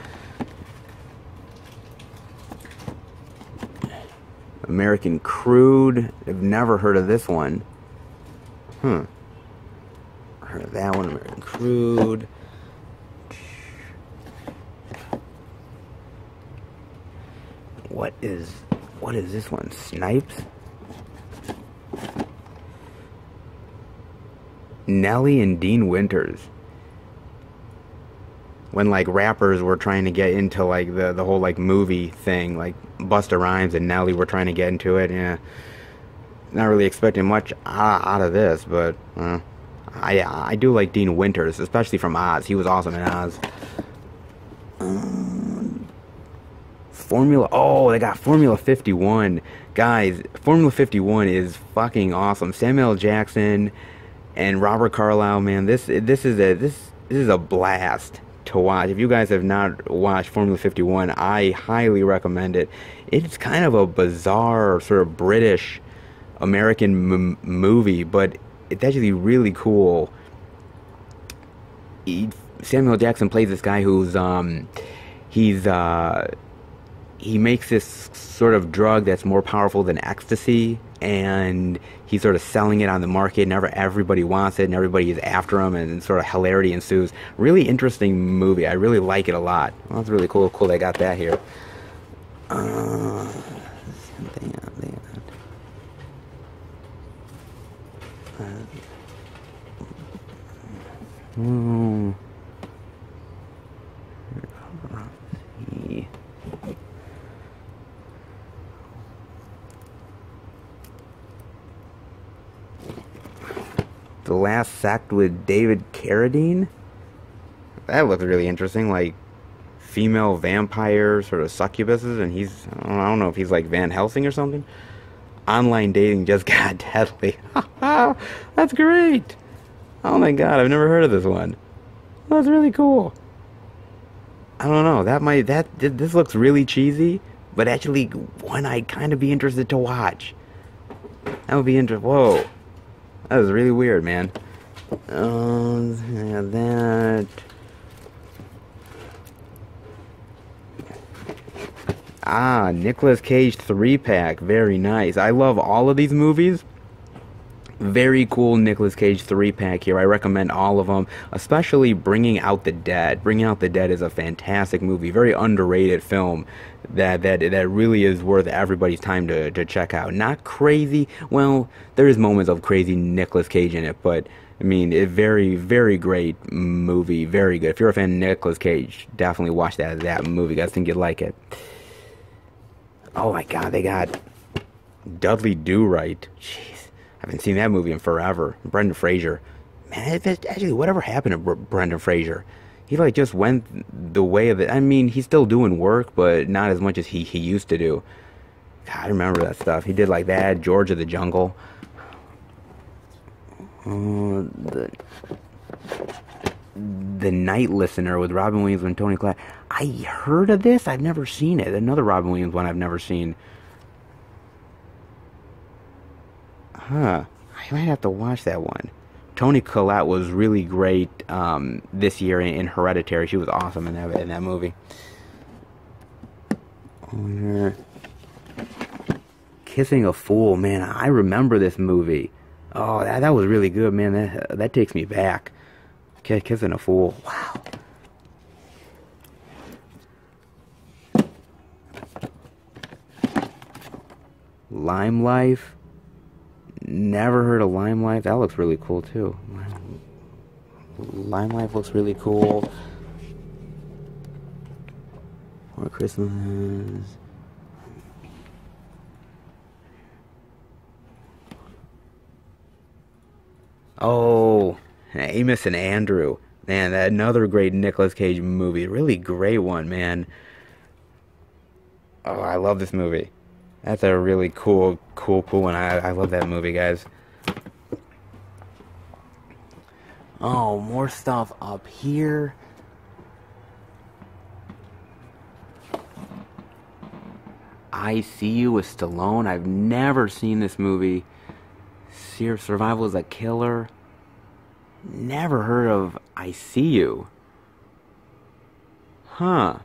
American Crude. I've never heard of this one. Heard of that one. American Crude. What is this one? Snipes? Nelly and Dean Winters. When like rappers were trying to get into like the whole like movie thing, like Busta Rhymes and Nelly were trying to get into it. Yeah, not really expecting much out of this, but I do like Dean Winters, especially from Oz. He was awesome in Oz. Formula. Oh, they got Formula 51, guys. Formula 51 is fucking awesome. Samuel L. Jackson and Robert Carlyle, man, this is a blast to watch. If you guys have not watched Formula 51, I highly recommend it. It's kind of a bizarre sort of British American movie, but it's actually really cool. Samuel L. Jackson plays this guy who's he makes this sort of drug that's more powerful than ecstasy, and he's sort of selling it on the market. Never everybody wants it, and everybody is after him, and sort of hilarity ensues. Really interesting movie. I really like it a lot. Well, that's really cool. Cool they got that here. The Last Sect with David Carradine. That looked really interesting. Like female vampire sort of succubuses, and he's I don't know if he's like Van Helsing or something. Online dating just got deadly. That's great. Oh my god, I've never heard of this one. That's really cool. I don't know. This looks really cheesy, but actually one I'd kind of be interested to watch. That would be interesting. Whoa. That was really weird, man. Yeah, that. Ah, Nicolas Cage 3-pack. Very nice. I love all of these movies. Very cool Nicolas Cage 3-pack here. I recommend all of them, especially Bringing Out the Dead. Bringing Out the Dead is a fantastic movie, very underrated film that really is worth everybody's time to check out. Not crazy. Well, there is moments of crazy Nicolas Cage in it, but I mean, a very, very great movie. Very good. If you're a fan of Nicolas Cage, definitely watch that movie. I think you'd like it. Oh my God, they got Dudley Do-Right. Jeez. I haven't seen that movie in forever. Brendan Fraser. Man, actually, whatever happened to Brendan Fraser? He, like, just went the way of it. I mean, he's still doing work, but not as much as he used to do. God, I remember that stuff. He did, like, that, George of the Jungle. The Night Listener with Robin Williams and Tony Collette. I heard of this. I've never seen it. Another Robin Williams one I've never seen. Huh. I might have to watch that one. Toni Collette was really great this year in Hereditary. She was awesome in that movie. Kissing a Fool. Man, I remember this movie. Oh, that was really good, man. That takes me back. Kissing a Fool. Wow. Lime Life. Never heard of Lime Life. That looks really cool too. Lime Life looks really cool. For Christmas. Oh, Amos and Andrew. Man, that another great Nicolas Cage movie. Really great one, man. Oh, I love this movie. That's a really cool one. I love that movie, guys. Oh, more stuff up here. I See You with Stallone. I've never seen this movie. Survival is a Killer. Never heard of I See You. Huh.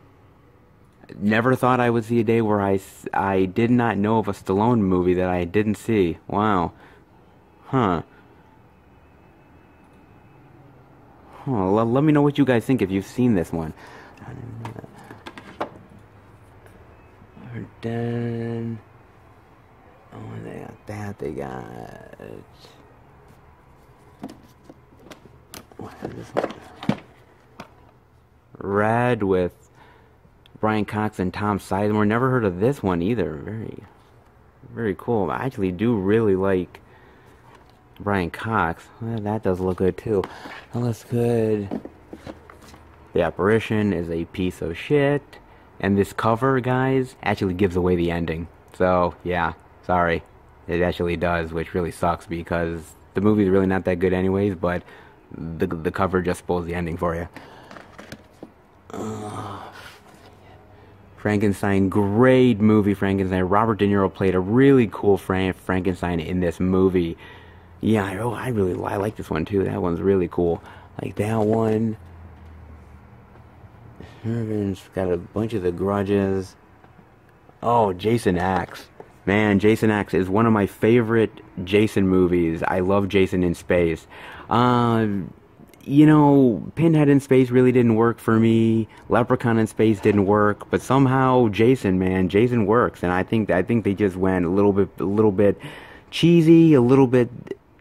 Never thought I would see a day where I did not know of a Stallone movie that I didn't see. Wow. Huh. Let me know what you guys think if you've seen this one. We're done. Oh, they got that. They got... What is this one? Red with Brian Cox and Tom Sizemore. Never heard of this one either. Very, very cool. I actually do really like Brian Cox. Well, that does look good too. That looks good. The Apparition is a piece of shit. And this cover, guys, actually gives away the ending. So, yeah, sorry. It actually does, which really sucks because the movie's really not that good anyways, but the cover just spoils the ending for you. Frankenstein, great movie, Frankenstein. Robert De Niro played a really cool Frankenstein in this movie. Yeah, I like this one too. That one's really cool. Like that one. Herman's got a bunch of The Grudges. Oh, Jason X. Man, Jason X is one of my favorite Jason movies. I love Jason in Space. You know, Pinhead in Space really didn't work for me. Leprechaun in Space didn't work, but somehow Jason, man, Jason works, and I think they just went a little bit cheesy, a little bit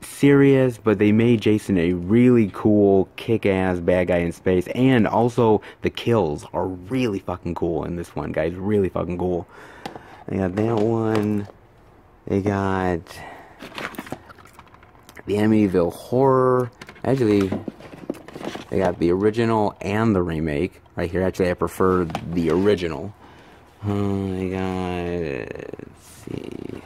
serious, but they made Jason a really cool, kick-ass bad guy in space, and also the kills are really fucking cool in this one, guys. Really fucking cool. They got that one. They got the Amityville Horror. Actually, they got the original and the remake right here. Actually, I prefer the original. They got, let's see.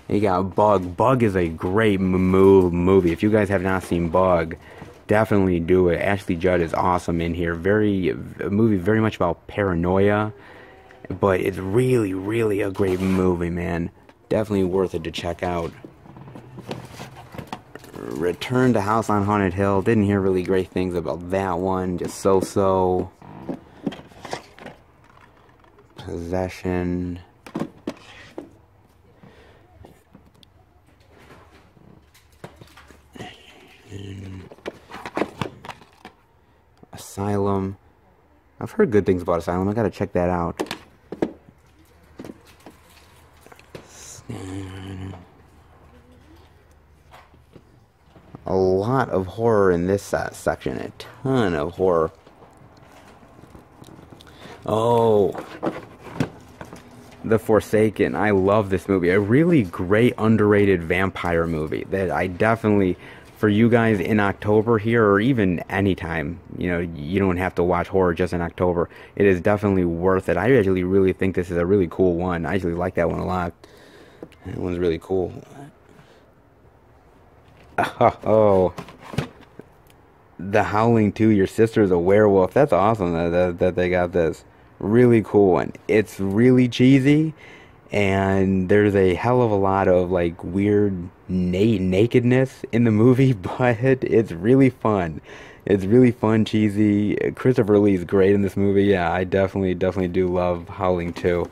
They got Bug. Bug is a great movie. If you guys have not seen Bug, definitely do it. Ashley Judd is awesome in here. A movie very much about paranoia, but it's really, really a great movie, man. Definitely worth it to check out. Return to House on Haunted Hill. Didn't hear really great things about that one. Just so-so. Possession. Asylum. I've heard good things about Asylum. I gotta check that out. A lot of horror in this section. A ton of horror. Oh, The Forsaken. I love this movie. A really great, underrated vampire movie that I definitely, for you guys in October here, or even anytime, you know, you don't have to watch horror just in October. It is definitely worth it. I actually really think this is a really cool one. I actually like that one a lot. That one's really cool. Oh, The Howling 2, Your Sister's a Werewolf. That's awesome that they got this. Really cool one. It's really cheesy, and there's a hell of a lot of like weird nakedness in the movie, but it's really fun. It's really fun, cheesy. Christopher Lee's great in this movie. Yeah, I definitely do love Howling 2.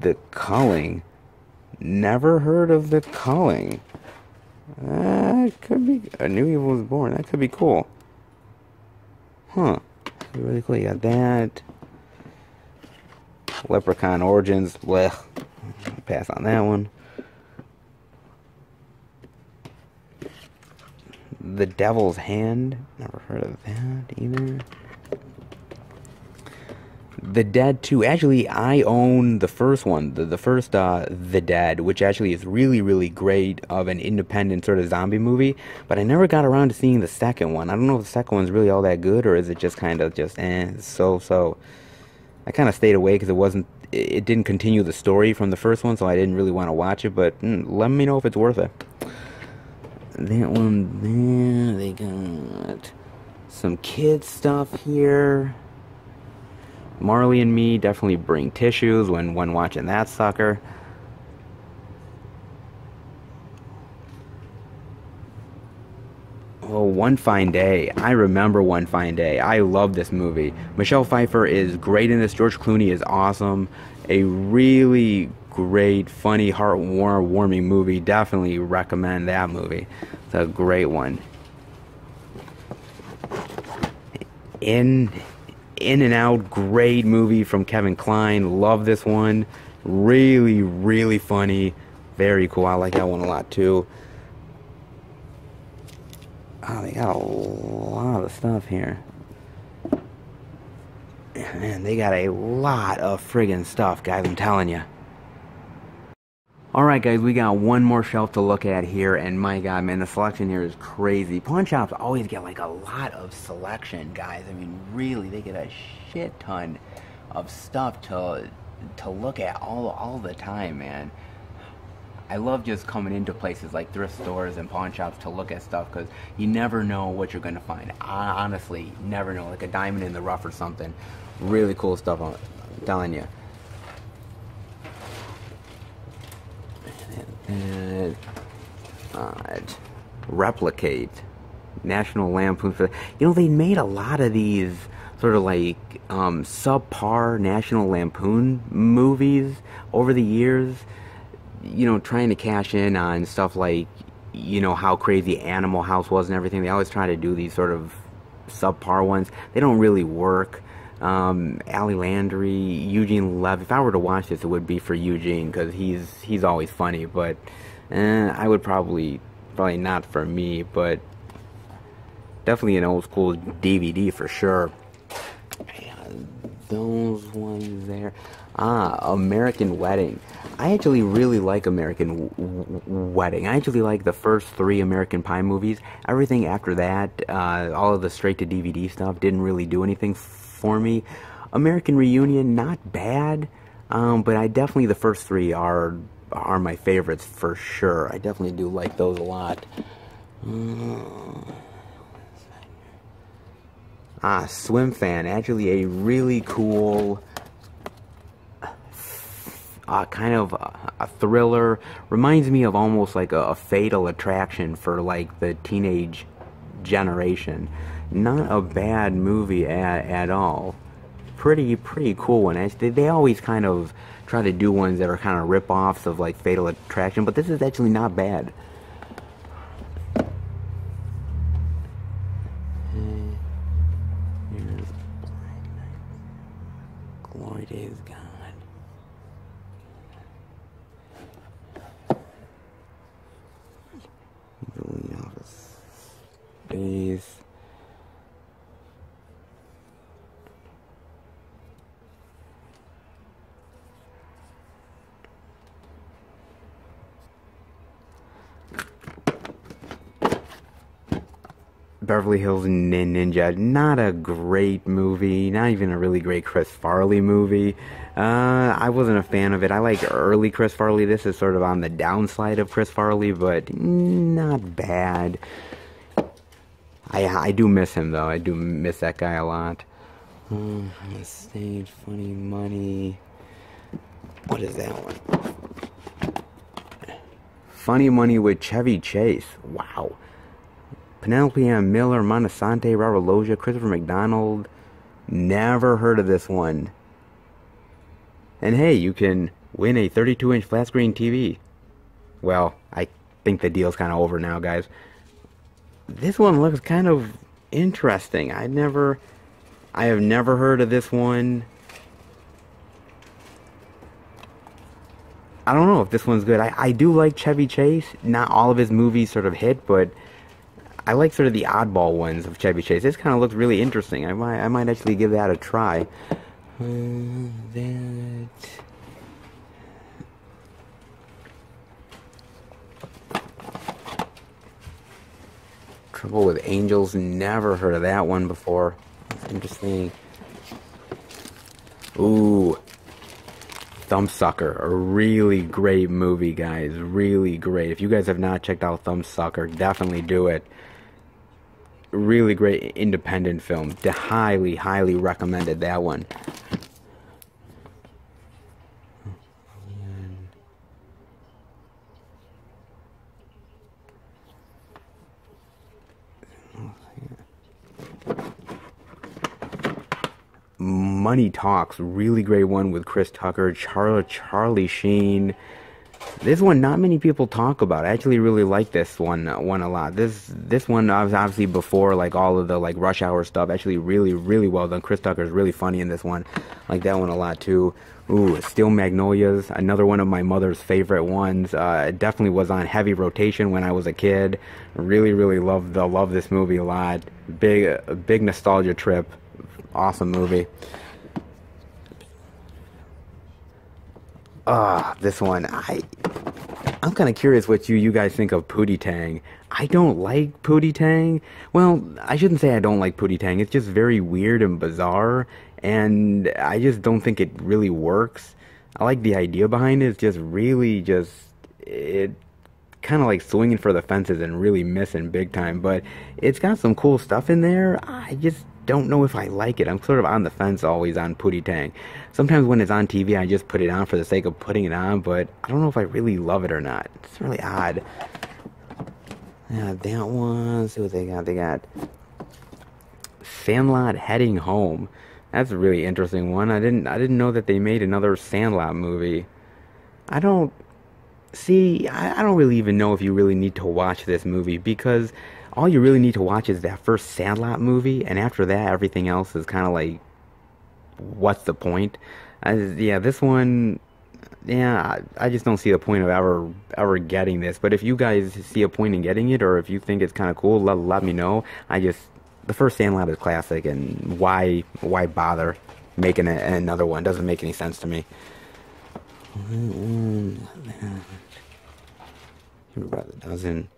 The Culling. Never heard of The Culling. It could be A New Evil Was Born. That could be cool. Huh. Really cool. You got that. Leprechaun Origins. Blech. Pass on that one. The Devil's Hand. Never heard of that either. The Dead 2. Actually, I own the first one. The first The Dead, which actually is really great, of an independent sort of zombie movie. But I never got around to seeing the second one. I don't know if the second one's really all that good, or is it just kind of just so. I kind of stayed away because it didn't continue the story from the first one, so I didn't really want to watch it. But let me know if it's worth it. That one there. They got some kids stuff here. Marley and Me, definitely bring tissues when watching that sucker. Oh, One Fine Day. I remember One Fine Day. I love this movie. Michelle Pfeiffer is great in this. George Clooney is awesome. A really great, funny, heartwarming movie. Definitely recommend that movie. It's a great one. In and Out, great movie from Kevin Kline. Love this one. Really funny. Very cool. I like that one a lot too. Oh, they got a lot of stuff here. Man, they got a lot of friggin' stuff, guys, I'm telling you. Alright guys, we got one more shelf to look at here, and my god, man, the selection here is crazy. Pawn shops always get like a lot of selection, guys. I mean, really, they get a shit ton of stuff to look at all the time, man. I love just coming into places like thrift stores and pawn shops to look at stuff, because you never know what you're going to find. Honestly, never know. Like a diamond in the rough or something. Really cool stuff, I'm telling you. Replicate. National Lampoon. You know, they made a lot of these sort of like subpar National Lampoon movies over the years. You know, trying to cash in on stuff like, you know, how crazy Animal House was and everything. They always try to do these sort of subpar ones. They don't really work. Ali Landry, Eugene Lev. If I were to watch this, it would be for Eugene, because he's always funny. But I would probably not for me, but definitely an old school DVD for sure. Those ones there. American Wedding. I actually really like American Wedding. I actually like the first 3 American Pie movies. Everything after that, all of the straight-to-DVD stuff, didn't really do anything for me. American Reunion, not bad, but I definitely, the first 3 are my favorites for sure. I definitely do like those a lot. Swim Fan. Actually a really cool... kind of a thriller. Reminds me of almost like a Fatal Attraction for like the teenage generation. not a bad movie at all. Pretty cool one. Actually, they always kind of try to do ones that are kind of rip-offs of like Fatal Attraction, but this is actually not bad. Here's Glory Days Gone. Days. Beverly Hills Ninja, not a great movie, not even a really great Chris Farley movie. I wasn't a fan of it. I like early Chris Farley. This is sort of on the downside of Chris Farley, but not bad. I do miss him, though. I do miss that guy a lot. Stage Funny Money. What is that one? Funny Money with Chevy Chase. Wow. Penelope Ann Miller, Monasante, Robert Loggia, Christopher McDonald. Never heard of this one. And hey, you can win a 32-inch flat screen TV. Well, I think the deal's kind of over now, guys. This one looks kind of interesting. I have never heard of this one. I don't know if this one's good. I do like Chevy Chase. Not all of his movies sort of hit, but I like sort of the oddball ones of Chevy Chase. This kind of looks really interesting. I might actually give that a try. Trouble with Angels. Never heard of that one before. That's interesting. Ooh. Thumbsucker, a really great movie, guys. Really great. If you guys have not checked out Thumbsucker, definitely do it. Really great independent film. Highly recommended that one. Money Talks, really great one with Chris Tucker, Charlie Sheen. This one, not many people talk about. I actually really like this one a lot. This one was obviously before like all of the like Rush Hour stuff. Actually, really well done. Chris Tucker is really funny in this one. Like that one a lot too. Ooh, Steel Magnolias, another one of my mother's favorite ones. It definitely was on heavy rotation when I was a kid. Really love this movie a lot. Big nostalgia trip. Awesome movie. This one, I'm kind of curious what you guys think of Pootie Tang. I don't like Pootie Tang. Well, I shouldn't say I don't like Pootie Tang. It's just very weird and bizarre, and I just don't think it really works. I like the idea behind it. It's just really it kind of like swinging for the fences and really missing big time. But it's got some cool stuff in there. I just don't know if I like it. I'm sort of on the fence always on Pootie Tang. Sometimes when it's on TV, I just put it on for the sake of putting it on, but I don't know if I really love it or not. It's really odd. Yeah, that one. Let's see what they got. They got Sandlot Heading Home. That's a really interesting one. I didn't know that they made another Sandlot movie. I don't really even know if you really need to watch this movie, because all you really need to watch is that first Sandlot movie, and after that, everything else is kind of like, what's the point? This one, I just don't see the point of ever getting this. But if you guys see a point in getting it, or if you think it's kind of cool, let me know. The first Sandlot is classic, and why bother making another one? Doesn't make any sense to me. About a dozen.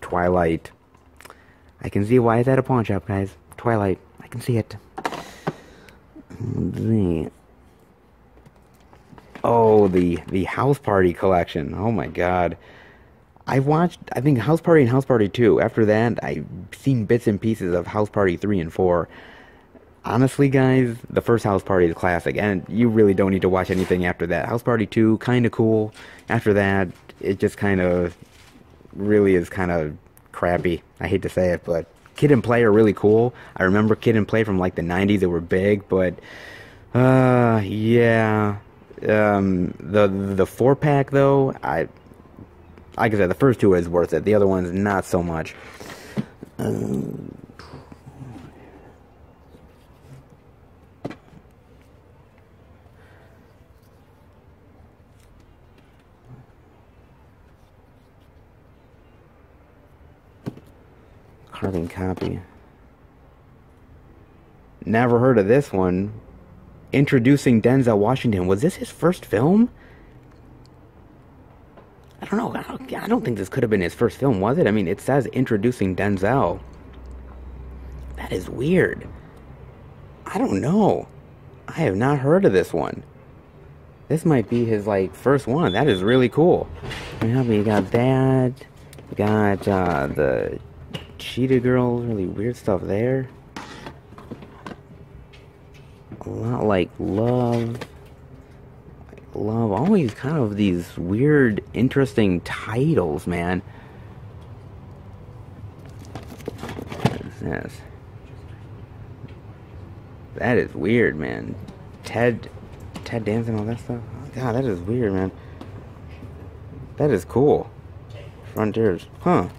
Twilight. I can see why it's at a pawn shop, guys. Twilight. I can see it. Oh, the House Party collection. Oh my god. I've watched, I think, House Party and House Party 2. After that, I've seen bits and pieces of House Party 3 and 4. Honestly, guys, the first House Party is classic, and you really don't need to watch anything after that. House Party 2, kind of cool. After that, it just kind of really is kind of crappy. I hate to say it, but Kid and Play are really cool. I remember Kid and Play from like the 90s. They were big, but yeah. The 4-pack though, like I said, the first two is worth it. The other ones, not so much. Carbon copy. Never heard of this one. Introducing Denzel Washington. Was this his first film? I don't know. I don't think this could have been his first film, was it? I mean, it says Introducing Denzel. That is weird. I don't know. I have not heard of this one. This might be his, like, first one. That is really cool. You got that. You got the Cheetah Girls. Really weird stuff there. A lot like Love. Love. Always kind of these weird, interesting titles, man. What is this? That is weird, man. Ted dancing, all that stuff. Oh, God, that is weird, man. That is cool. Frontiers. Huh.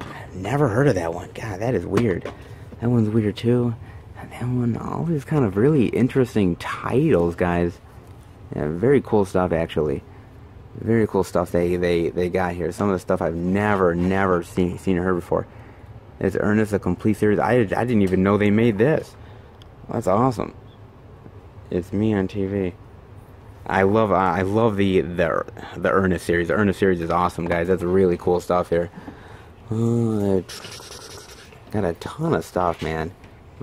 I've never heard of that one. God, that is weird. That one's weird, too. And that one, all these kind of really interesting titles, guys. Yeah, very cool stuff, actually. Very cool stuff they got here. Some of the stuff I've never seen or heard before. It's Ernest, a complete series. I didn't even know they made this. That's awesome. It's Me on TV. I love the Ernest series. The Ernest series is awesome, guys. That's really cool stuff here. Got a ton of stuff, man.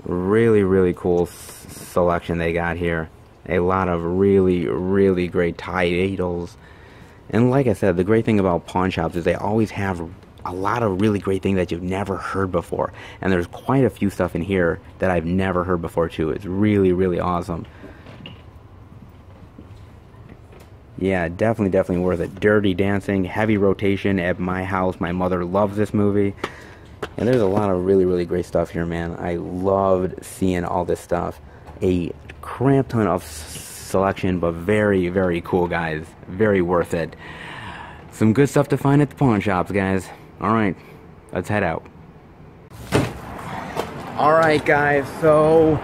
Really cool selection they got here. A lot of really great titles. And like I said, the great thing about pawn shops is they always have a lot of really great things that you've never heard before. And there's quite a few stuff in here that I've never heard before too. It's really awesome. Yeah, definitely worth it. Dirty Dancing, heavy rotation at my house. My mother loves this movie. And there's a lot of really great stuff here, man. I loved seeing all this stuff. A crap ton of selection, but very cool, guys. Very worth it. Some good stuff to find at the pawn shops, guys. Alright, let's head out. Alright, guys, so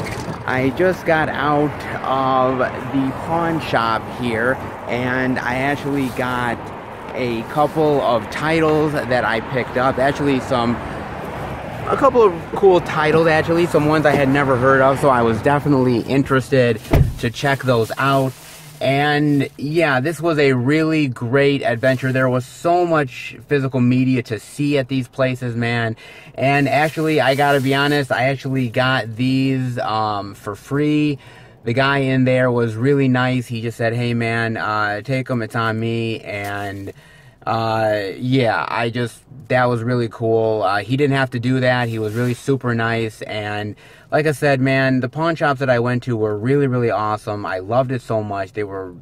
I just got out of the pawn shop here, and I actually got a couple of titles that I picked up. Actually, a couple of cool titles, actually. Some ones I had never heard of, so I was definitely interested to check those out. And yeah, this was a really great adventure. There was so much physical media to see at these places, man. And actually, I gotta be honest, I actually got these for free. The guy in there was really nice. He just said, hey man, take them, it's on me. And yeah, that was really cool. He didn't have to do that. He was really super nice. And like I said, man, the pawn shops that I went to were really awesome. I loved it so much. They were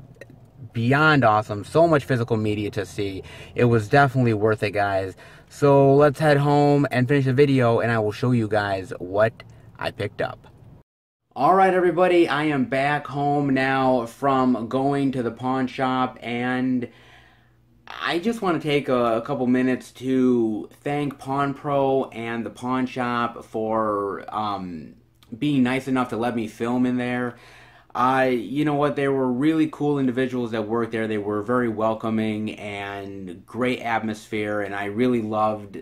beyond awesome. So much physical media to see. It was definitely worth it, guys. So let's head home and finish the video, and I will show you guys what I picked up. Alright, everybody, I am back home now from going to the pawn shop, and I just want to take a couple minutes to thank Pawn Pro and the pawn shop for being nice enough to let me film in there. You know what, they were really cool individuals that worked there. They were very welcoming and great atmosphere, and I really loved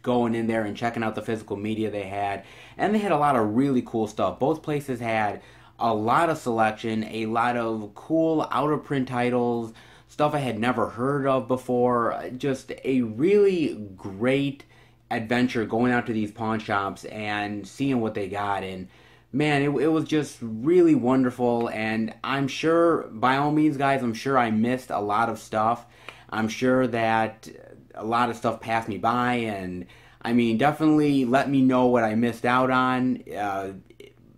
going in there and checking out the physical media they had. And they had a lot of really cool stuff. Both places had a lot of selection, a lot of cool out-of-print titles, stuff I had never heard of before. Just a really great adventure going out to these pawn shops and seeing what they got. And man, it was just really wonderful. And I'm sure, by all means, guys, I'm sure I missed a lot of stuff. I'm sure that a lot of stuff passed me by, and I mean, definitely let me know what I missed out on.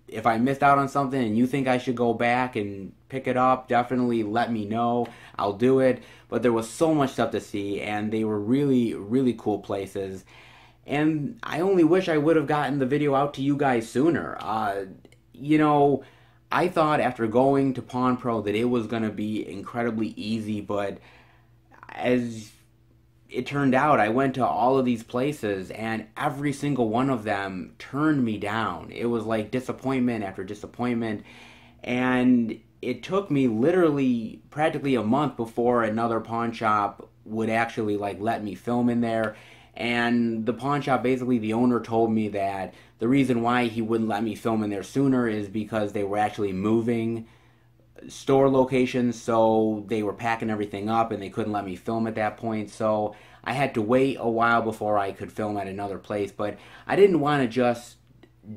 If I missed out on something and you think I should go back and pick it up, definitely let me know. I'll do it. But there was so much stuff to see, and they were really cool places. And I only wish I would have gotten the video out to you guys sooner. You know, I thought after going to Pawn Pro that it was going to be incredibly easy, but as it turned out, I went to all of these places and every single one of them turned me down. It was like disappointment after disappointment, and it took me literally practically a month before another pawn shop would actually like let me film in there. And the pawn shop, basically the owner told me that the reason why he wouldn't let me film in there sooner is because they were actually moving store locations, so they were packing everything up and they couldn't let me film at that point. So I had to wait a while before I could film at another place, but I didn't want to just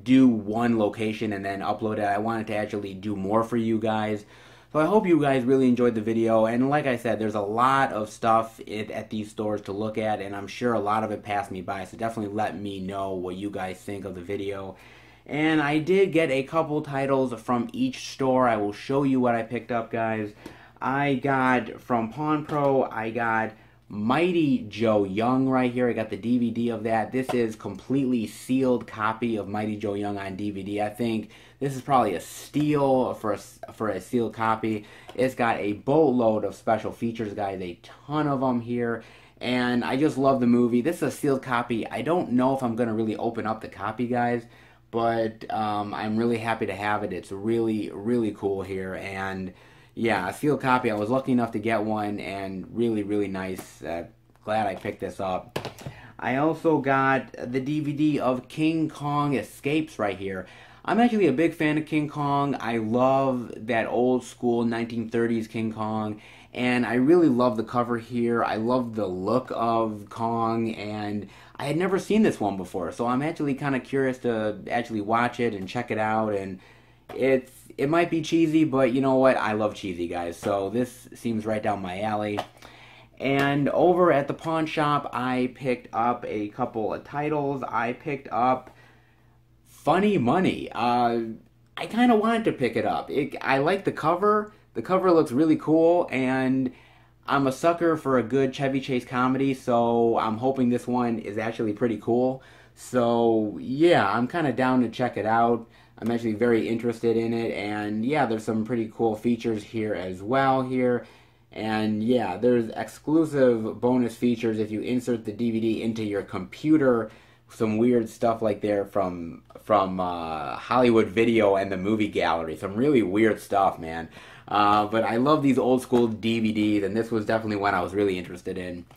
do one location and then upload it. I wanted to actually do more for you guys. So I hope you guys really enjoyed the video, and like I said, there's a lot of stuff at these stores to look at, and I'm sure a lot of it passed me by, so definitely let me know what you guys think of the video. And I did get a couple titles from each store. I will show you what I picked up, guys. I got from Pawn Pro, I got Mighty Joe Young right here. I got the DVD of that. This is completely sealed copy of Mighty Joe Young on DVD. I think this is probably a steal for a sealed copy. It's got a boatload of special features, guys, a ton of them here. And I just love the movie. This is a sealed copy. I don't know if I'm going to really open up the copy, guys, but I'm really happy to have it. It's really, really cool here. And yeah, a sealed copy. I was lucky enough to get one, and really, really nice. Glad I picked this up. I also got the DVD of King Kong Escapes right here. I'm actually a big fan of King Kong. I love that old school 1930s King Kong, and I really love the cover here. I love the look of Kong, and I had never seen this one before, so I'm actually kind of curious to actually watch it and check it out. And it might be cheesy, but you know what? I love cheesy, guys, so this seems right down my alley. And over at the pawn shop, I picked up a couple of titles. I picked up Funny Money. I kind of wanted to pick it up. I like the cover. The cover looks really cool, and I'm a sucker for a good Chevy Chase comedy, so I'm hoping this one is actually pretty cool. So yeah, I'm kind of down to check it out. I'm actually very interested in it, and yeah, there's some pretty cool features here as well here. And yeah, there's exclusive bonus features if you insert the DVD into your computer. Some weird stuff like there from Hollywood Video and the Movie Gallery. Some really weird stuff, man. But I love these old school DVDs, and this was definitely one I was really interested in.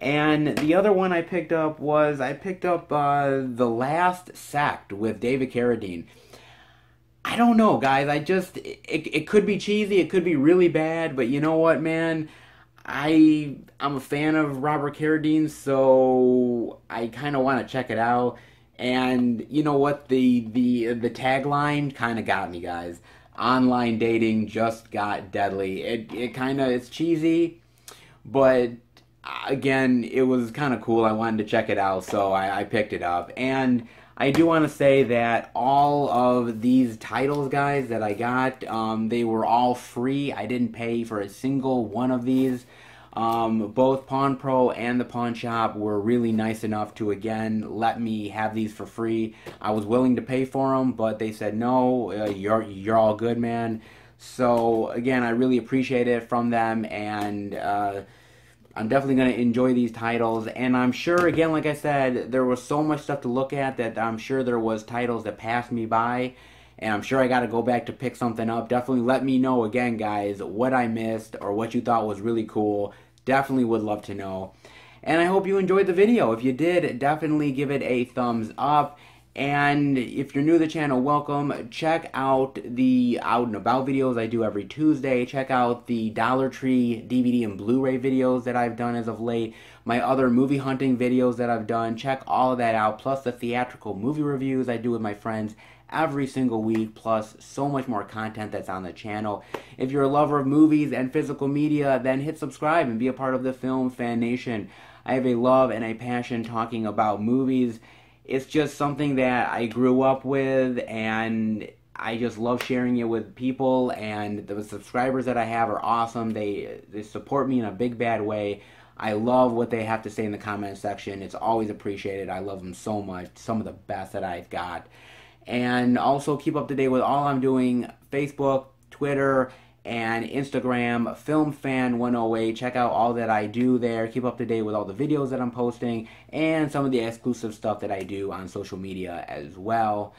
And the other one I picked up was, The Last Sect with David Carradine. I don't know, guys. It could be cheesy, it could be really bad, but you know what, man? I'm a fan of Robert Carradine, so I kind of want to check it out. And you know what? The tagline kind of got me, guys. Online dating just got deadly. It's cheesy, but again, it was kind of cool. I wanted to check it out, so I picked it up. And I do want to say that all of these titles, guys, that I got, they were all free. I didn't pay for a single one of these. Both Pawn Pro and the Pawn Shop were really nice enough to, again, let me have these for free. I was willing to pay for them, but they said, no, you're all good, man. So, again, I really appreciate it from them, and I'm definitely going to enjoy these titles. And I'm sure, again, like I said, there was so much stuff to look at that I'm sure there was titles that passed me by. And I'm sure I got to go back to pick something up. Definitely let me know, again, guys, what I missed or what you thought was really cool. Definitely would love to know. And I hope you enjoyed the video. If you did, definitely give it a thumbs up. And if you're new to the channel, welcome. Check out the Out and About videos I do every Tuesday. Check out the Dollar Tree DVD and Blu-ray videos that I've done as of late. My other movie hunting videos that I've done. Check all of that out. Plus the theatrical movie reviews I do with my friends every single week. Plus so much more content that's on the channel. If you're a lover of movies and physical media, then hit subscribe and be a part of the Film Fan Nation. I have a love and a passion talking about movies. It's just something that I grew up with, and I just love sharing it with people, and the subscribers that I have are awesome. They support me in a big bad way. I love what they have to say in the comment section. It's always appreciated. I love them so much. Some of the best that I've got. And also keep up to date with all I'm doing, Facebook, Twitter, and Instagram, FilmFan108. Check out all that I do there. Keep up to date with all the videos that I'm posting and some of the exclusive stuff that I do on social media as well.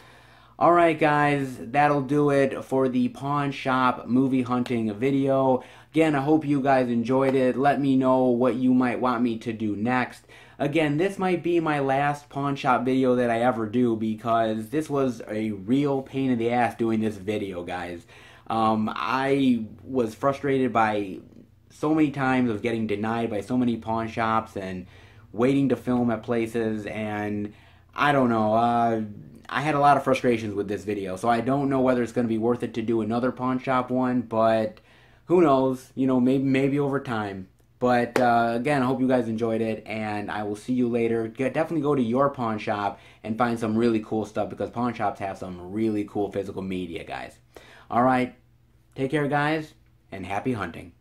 Alright guys, that'll do it for the pawn shop movie hunting video. Again, I hope you guys enjoyed it. Let me know what you might want me to do next. Again, this might be my last pawn shop video that I ever do because this was a real pain in the ass doing this video, guys. I was frustrated by so many times of getting denied by so many pawn shops and waiting to film at places, and I don't know, I had a lot of frustrations with this video, so I don't know whether it's going to be worth it to do another pawn shop one, but who knows, you know, maybe over time. But again, I hope you guys enjoyed it, and I will see you later. Definitely go to your pawn shop and find some really cool stuff, because pawn shops have some really cool physical media, guys. Alright, take care guys, and happy hunting.